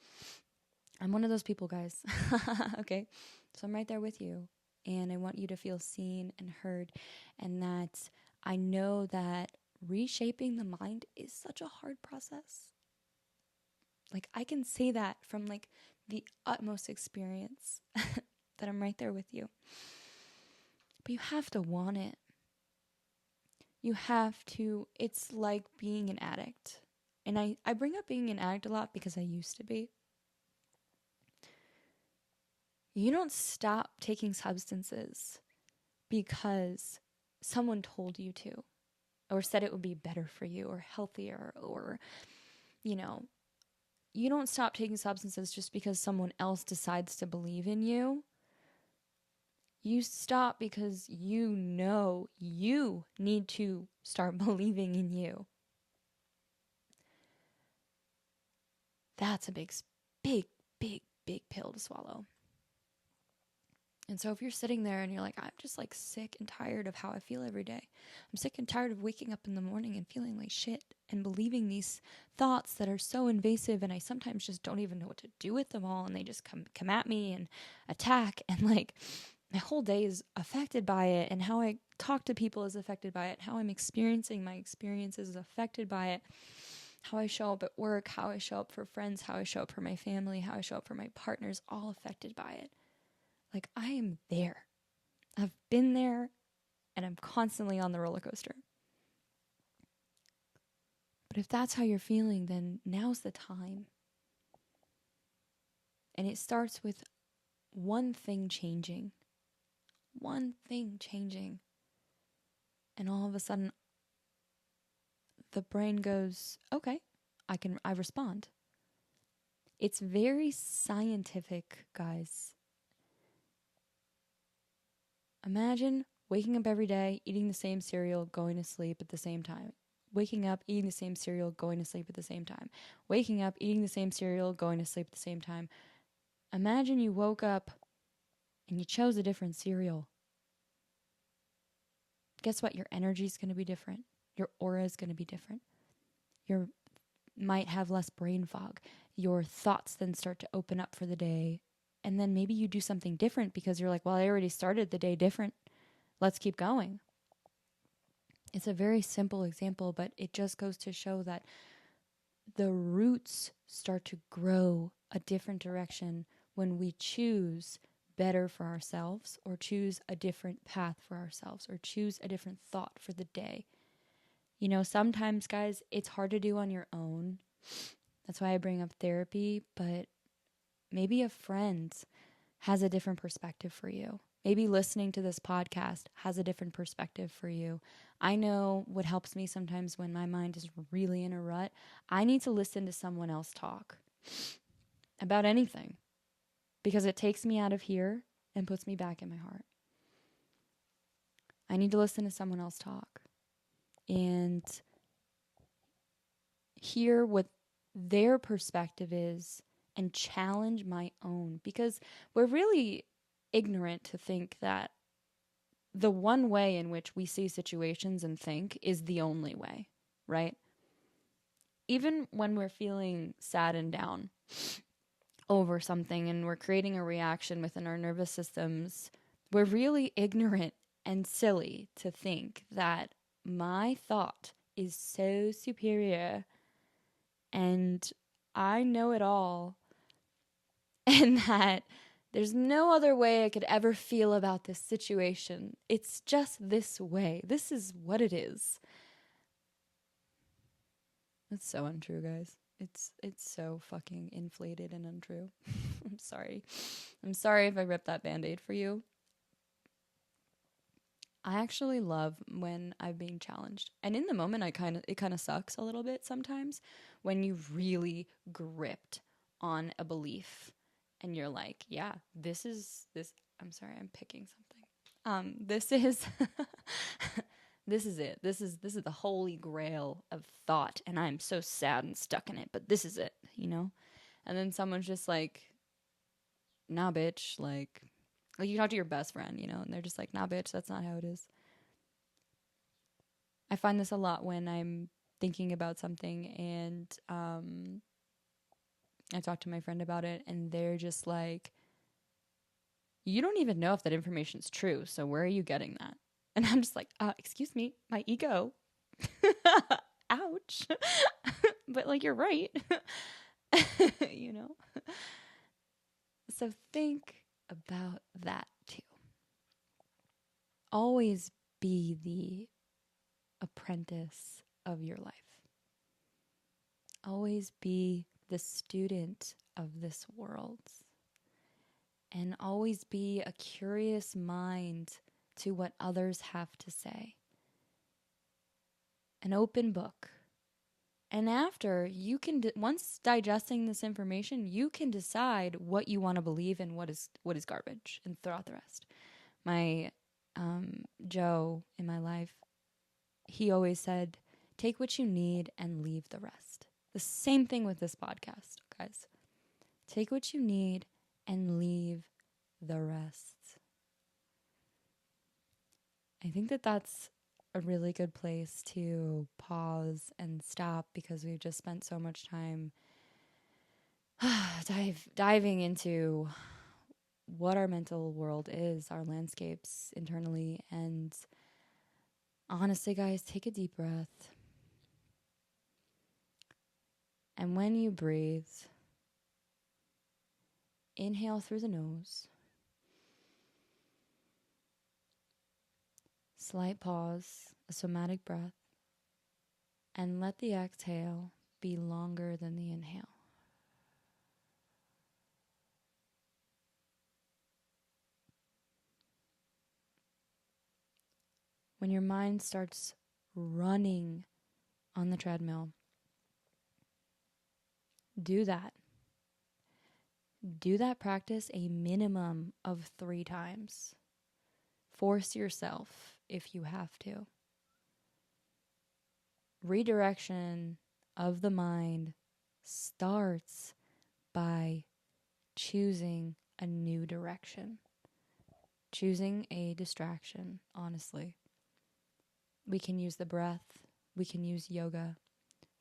I'm one of those people, guys. Okay. So I'm right there with you. And I want you to feel seen and heard, and that I know that reshaping the mind is such a hard process. Like, I can say that from like the utmost experience that I'm right there with you. But you have to want it. You have to. It's like being an addict. And I bring up being an addict a lot because I used to be. You don't stop taking substances because someone told you to, or said it would be better for you or healthier, or, you don't stop taking substances just because someone else decides to believe in you. You stop because you know you need to start believing in you. That's a big, big, big, big pill to swallow. And so if you're sitting there and you're like, I'm just like sick and tired of how I feel every day. I'm sick and tired of waking up in the morning and feeling like shit and believing these thoughts that are so invasive, and I sometimes just don't even know what to do with them all, and they just come at me and attack, and like my whole day is affected by it, and how I talk to people is affected by it, how I'm experiencing my experiences is affected by it, how I show up at work, how I show up for friends, how I show up for my family, how I show up for my partners, all affected by it. Like, I am there. I've been there, and I'm constantly on the roller coaster. But if that's how you're feeling, then now's the time. And it starts with one thing changing. One thing changing. And all of a sudden, the brain goes, okay, I respond. It's very scientific, guys. Imagine waking up every day, eating the same cereal, going to sleep at the same time. Waking up, eating the same cereal, going to sleep at the same time. Waking up, eating the same cereal, going to sleep at the same time. Imagine you woke up and you chose a different cereal. Guess what? Your energy is going to be different. Your aura is going to be different. You might have less brain fog. Your thoughts then start to open up for the day. And then maybe you do something different because you're like, well, I already started the day different. let's keep going. It's a very simple example, but it just goes to show that the roots start to grow a different direction when we choose better for ourselves, or choose a different path for ourselves, or choose a different thought for the day. You know, sometimes, guys, it's hard to do on your own. That's why I bring up therapy, but maybe a friend has a different perspective for you. Maybe listening to this podcast has a different perspective for you. I know what helps me sometimes when my mind is really in a rut. I need to listen to someone else talk about anything, because it takes me out of here and puts me back in my heart. I need to listen to someone else talk and hear what their perspective is and challenge my own, because we're really ignorant to think that the one way in which we see situations and think is the only way, right? Even when we're feeling sad and down over something and we're creating a reaction within our nervous systems, we're really ignorant and silly to think that my thought is so superior and I know it all, and that there's no other way I could ever feel about this situation. It's just this way. This is what it is. That's so untrue, guys. It's so fucking inflated and untrue. I'm sorry. I'm sorry if I ripped that Band-Aid for you. I actually love when I'm being challenged. And in the moment, it kind of sucks a little bit sometimes when you've really gripped on a belief and you're like, yeah, this. I'm sorry, I'm picking something. This is this is it. This is the holy grail of thought, and I'm so sad and stuck in it, but this is it, you know? And then someone's just like, nah, bitch, like you talk to your best friend, you know, and they're just like, nah, bitch, that's not how it is. I find this a lot when I'm thinking about something and I talk to my friend about it, and they're just like, you don't even know if that information's true, so where are you getting that? And I'm just like, excuse me, my ego. Ouch. But like, you're right. You know? So think about that too. Always be the apprentice of your life. Always be the student of this world. And always be a curious mind to what others have to say. An open book. And after, you can, once digesting this information, you can decide what you want to believe and what is garbage, and throw out the rest. My Joe in my life, he always said, take what you need and leave the rest. The same thing with this podcast, guys. Take what you need and leave the rest. I think that that's a really good place to pause and stop, because we've just spent so much time diving into what our mental world is, our landscapes internally. And honestly, guys, take a deep breath. And when you breathe, inhale through the nose. Slight pause, a somatic breath, and let the exhale be longer than the inhale. When your mind starts running on the treadmill, do that. Do that practice a minimum of 3 times. Force yourself if you have to. Redirection of the mind starts by choosing a new direction. Choosing a distraction, honestly. We can use the breath. We can use yoga.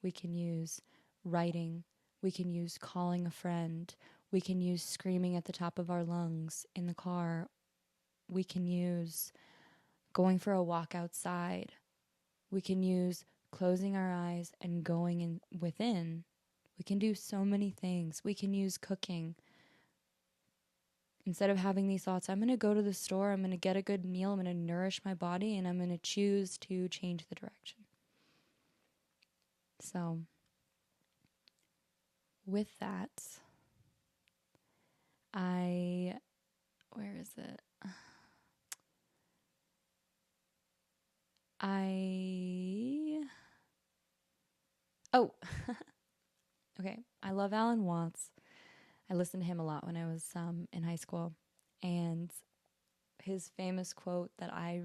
We can use writing. We can use calling a friend. We can use screaming at the top of our lungs in the car. We can use going for a walk outside. We can use closing our eyes and going in within. We can do so many things. We can use cooking. Instead of having these thoughts, I'm going to go to the store, I'm going to get a good meal, I'm going to nourish my body, and I'm going to choose to change the direction. So, with that, where is it? Okay. I love Alan Watts. I listened to him a lot when I was in high school. And his famous quote that I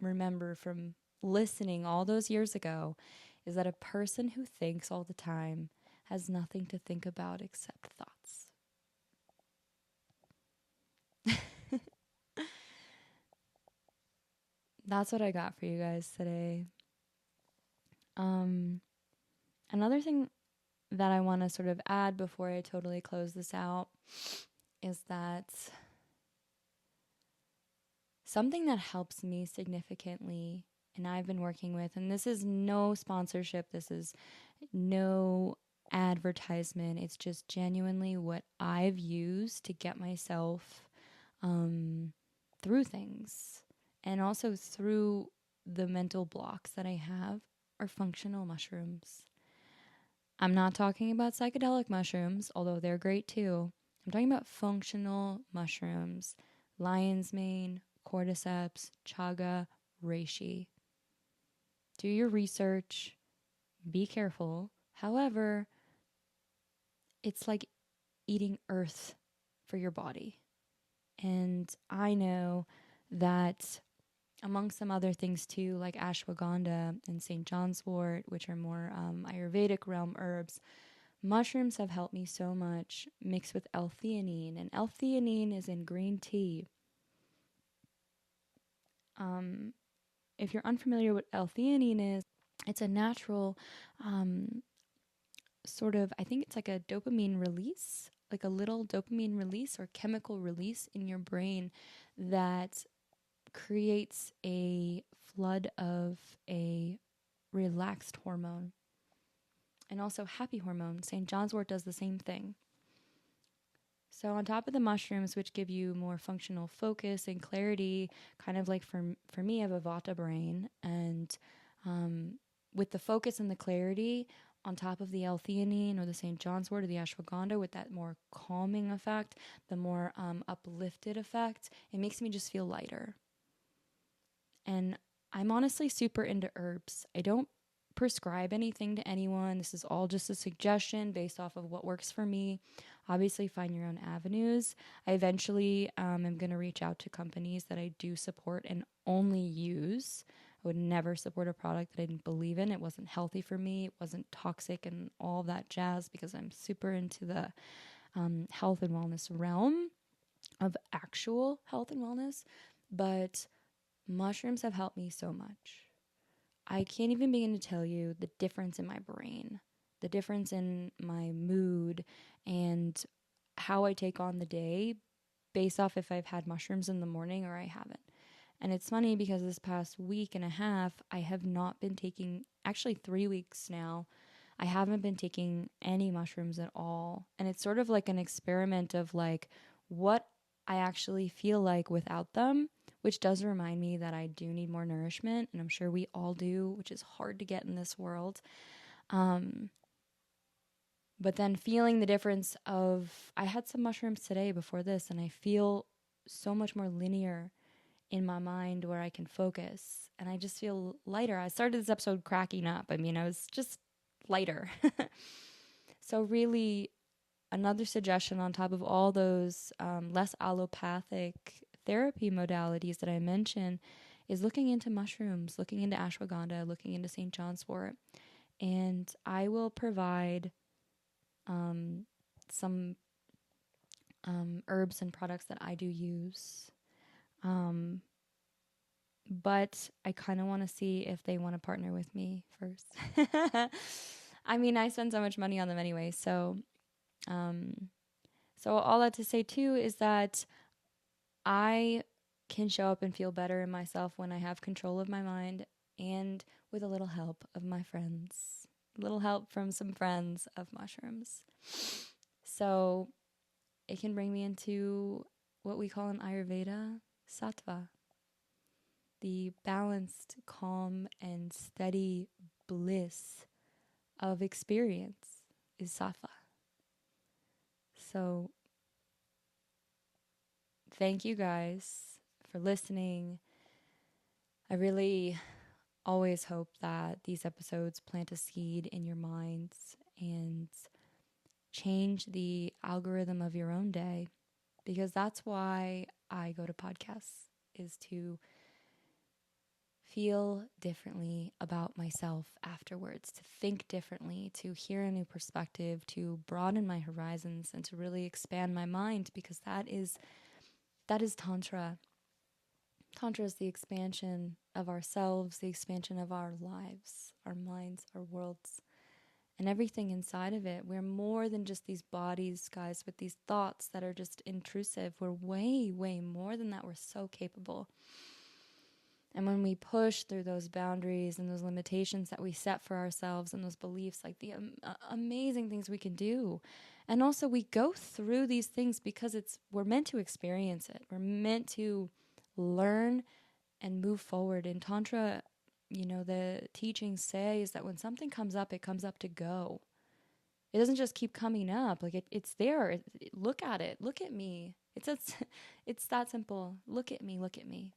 remember from listening all those years ago is that a person who thinks all the time has nothing to think about except thoughts. That's what I got for you guys today. Another thing that I want to sort of add before I totally close this out is that something that helps me significantly and I've been working with, and this is no sponsorship, this is no advertisement, it's just genuinely what I've used to get myself through things and also through the mental blocks that I have are functional mushrooms. I'm not talking about psychedelic mushrooms, although they're great too. I'm talking about functional mushrooms, lion's mane, cordyceps, chaga, reishi. Do your research. Be careful. However, it's like eating earth for your body. And I know that among some other things too, like ashwagandha and St. John's wort, which are more Ayurvedic realm herbs, mushrooms have helped me so much mixed with L-theanine. And L-theanine is in green tea. If you're unfamiliar with L-theanine is, it's a natural sort of, I think it's like a dopamine release, like a little dopamine release or chemical release in your brain that creates a flood of a relaxed hormone and also happy hormone. St. John's wort does the same thing. So on top of the mushrooms, which give you more functional focus and clarity, kind of like for me, I have a Vata brain, and with the focus and the clarity, on top of the L-theanine or the St. John's wort or the ashwagandha with that more calming effect, the more uplifted effect, it makes me just feel lighter. And I'm honestly super into herbs. I don't prescribe anything to anyone. This is all just a suggestion based off of what works for me. Obviously, find your own avenues. I eventually am going to reach out to companies that I do support and only use. I would never support a product that I didn't believe in. It wasn't healthy for me. It wasn't toxic and all that jazz, because I'm super into the health and wellness realm of actual health and wellness. But mushrooms have helped me so much. I can't even begin to tell you the difference in my brain, the difference in my mood, and how I take on the day based off if I've had mushrooms in the morning or I haven't. And it's funny because this past week and a half, I have not been taking, actually 3 weeks now, I haven't been taking any mushrooms at all. And it's sort of like an experiment of like what I actually feel like without them, which does remind me that I do need more nourishment. And I'm sure we all do, which is hard to get in this world. But then feeling the difference of, I had some mushrooms today before this, and I feel so much more linear in my mind where I can focus, and I just feel lighter. I started this episode cracking up. I mean, I was just lighter. So really, another suggestion on top of all those less allopathic therapy modalities that I mentioned is looking into mushrooms, looking into ashwagandha, looking into St. John's wort. And I will provide some herbs and products that I do use. But I kind of want to see if they want to partner with me first. I mean, I spend so much money on them anyway. So all that to say too is that I can show up and feel better in myself when I have control of my mind and with a little help of my friends, a little help from some friends of mushrooms. So it can bring me into what we call in Ayurveda sattva, the balanced, calm, and steady bliss of experience is sattva. So thank you guys for listening. I really always hope that these episodes plant a seed in your minds and change the algorithm of your own day, because that's why I go to podcasts, is to feel differently about myself afterwards, to think differently, to hear a new perspective, to broaden my horizons, and to really expand my mind, because that is Tantra. Tantra is the expansion of ourselves, the expansion of our lives, our minds, our worlds, and everything inside of it. We're more than just these bodies, guys, with these thoughts that are just intrusive. We're way, way more than that. We're so capable. And when we push through those boundaries and those limitations that we set for ourselves and those beliefs, like the amazing things we can do. And also we go through these things because we're meant to experience it. We're meant to learn and move forward. In Tantra, the teachings say is that when something comes up, it comes up to go. It doesn't just keep coming up. Like it's there. Look at it. Look at me. It's that simple. Look at me. Look at me.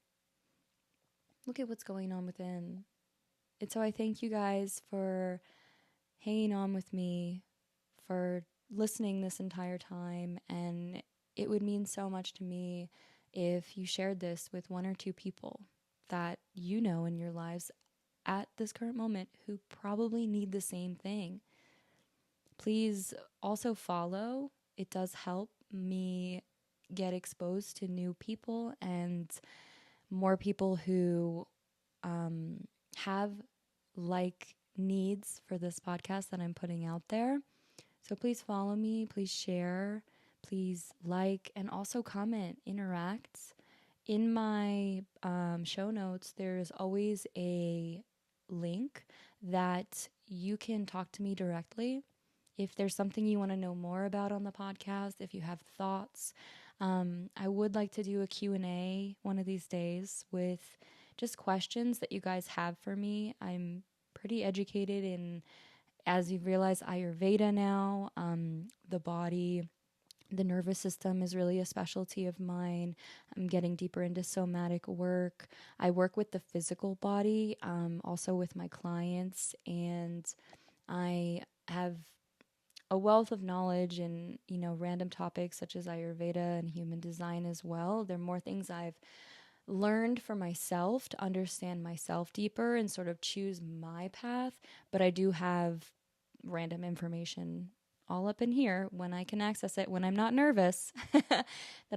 Look at what's going on within. And so I thank you guys for hanging on with me, for listening this entire time. And it would mean so much to me if you shared this with one or two people that you know in your lives at this current moment who probably need the same thing. Please also follow. It does help me get exposed to new people and more people who have like needs for this podcast that I'm putting out there. So please follow me, please share, please like, and also comment, interact. In my show notes, there's always a link that you can talk to me directly. If there's something you want to know more about on the podcast, if you have thoughts, I would like to do a Q&A one of these days with just questions that you guys have for me. I'm pretty educated in, as you've realized, Ayurveda now. The body, the nervous system is really a specialty of mine. I'm getting deeper into somatic work. I work with the physical body, also with my clients, and I have a wealth of knowledge in, random topics such as Ayurveda and human design as well. There are more things I've learned for myself to understand myself deeper and sort of choose my path, but I do have random information all up in here when I can access it, when I'm not nervous, that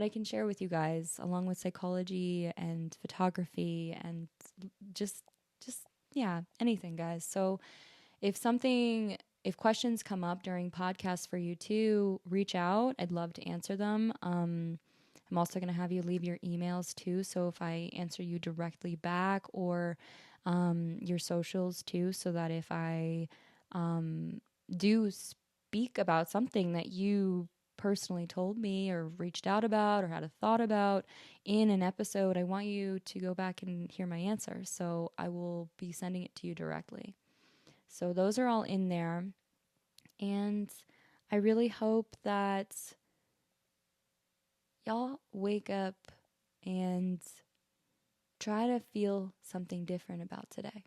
I can share with you guys, along with psychology and photography and just anything, guys. So if questions come up during podcasts for you too, reach out. I'd love to answer them. I'm also going to have you leave your emails too. So if I answer you directly back, or your socials too, so that if I do speak about something that you personally told me or reached out about or had a thought about in an episode, I want you to go back and hear my answer. So I will be sending it to you directly. So those are all in there. And I really hope that y'all wake up and try to feel something different about today.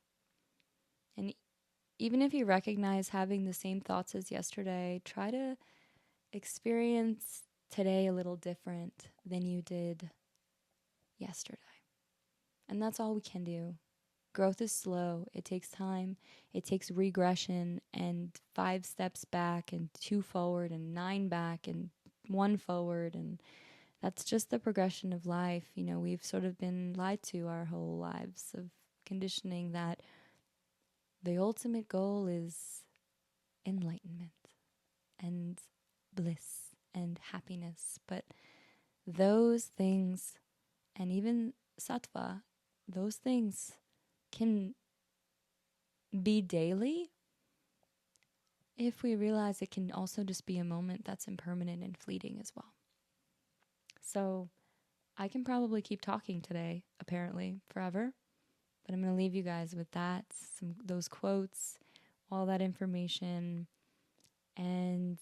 And even if you recognize having the same thoughts as yesterday, try to experience today a little different than you did yesterday. And that's all we can do. Growth is slow. It takes time. It takes regression and 5 steps back and 2 forward and 9 back and 1 forward. And that's just the progression of life. We've sort of been lied to our whole lives of conditioning that the ultimate goal is enlightenment and bliss and happiness. But those things and even sattva, those things can be daily if we realize it can also just be a moment that's impermanent and fleeting as well. So I can probably keep talking today, apparently, forever. But I'm going to leave you guys with that, those quotes, all that information. And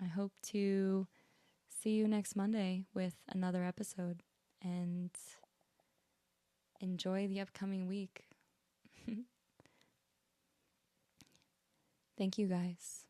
I hope to see you next Monday with another episode. And enjoy the upcoming week. Thank you, guys.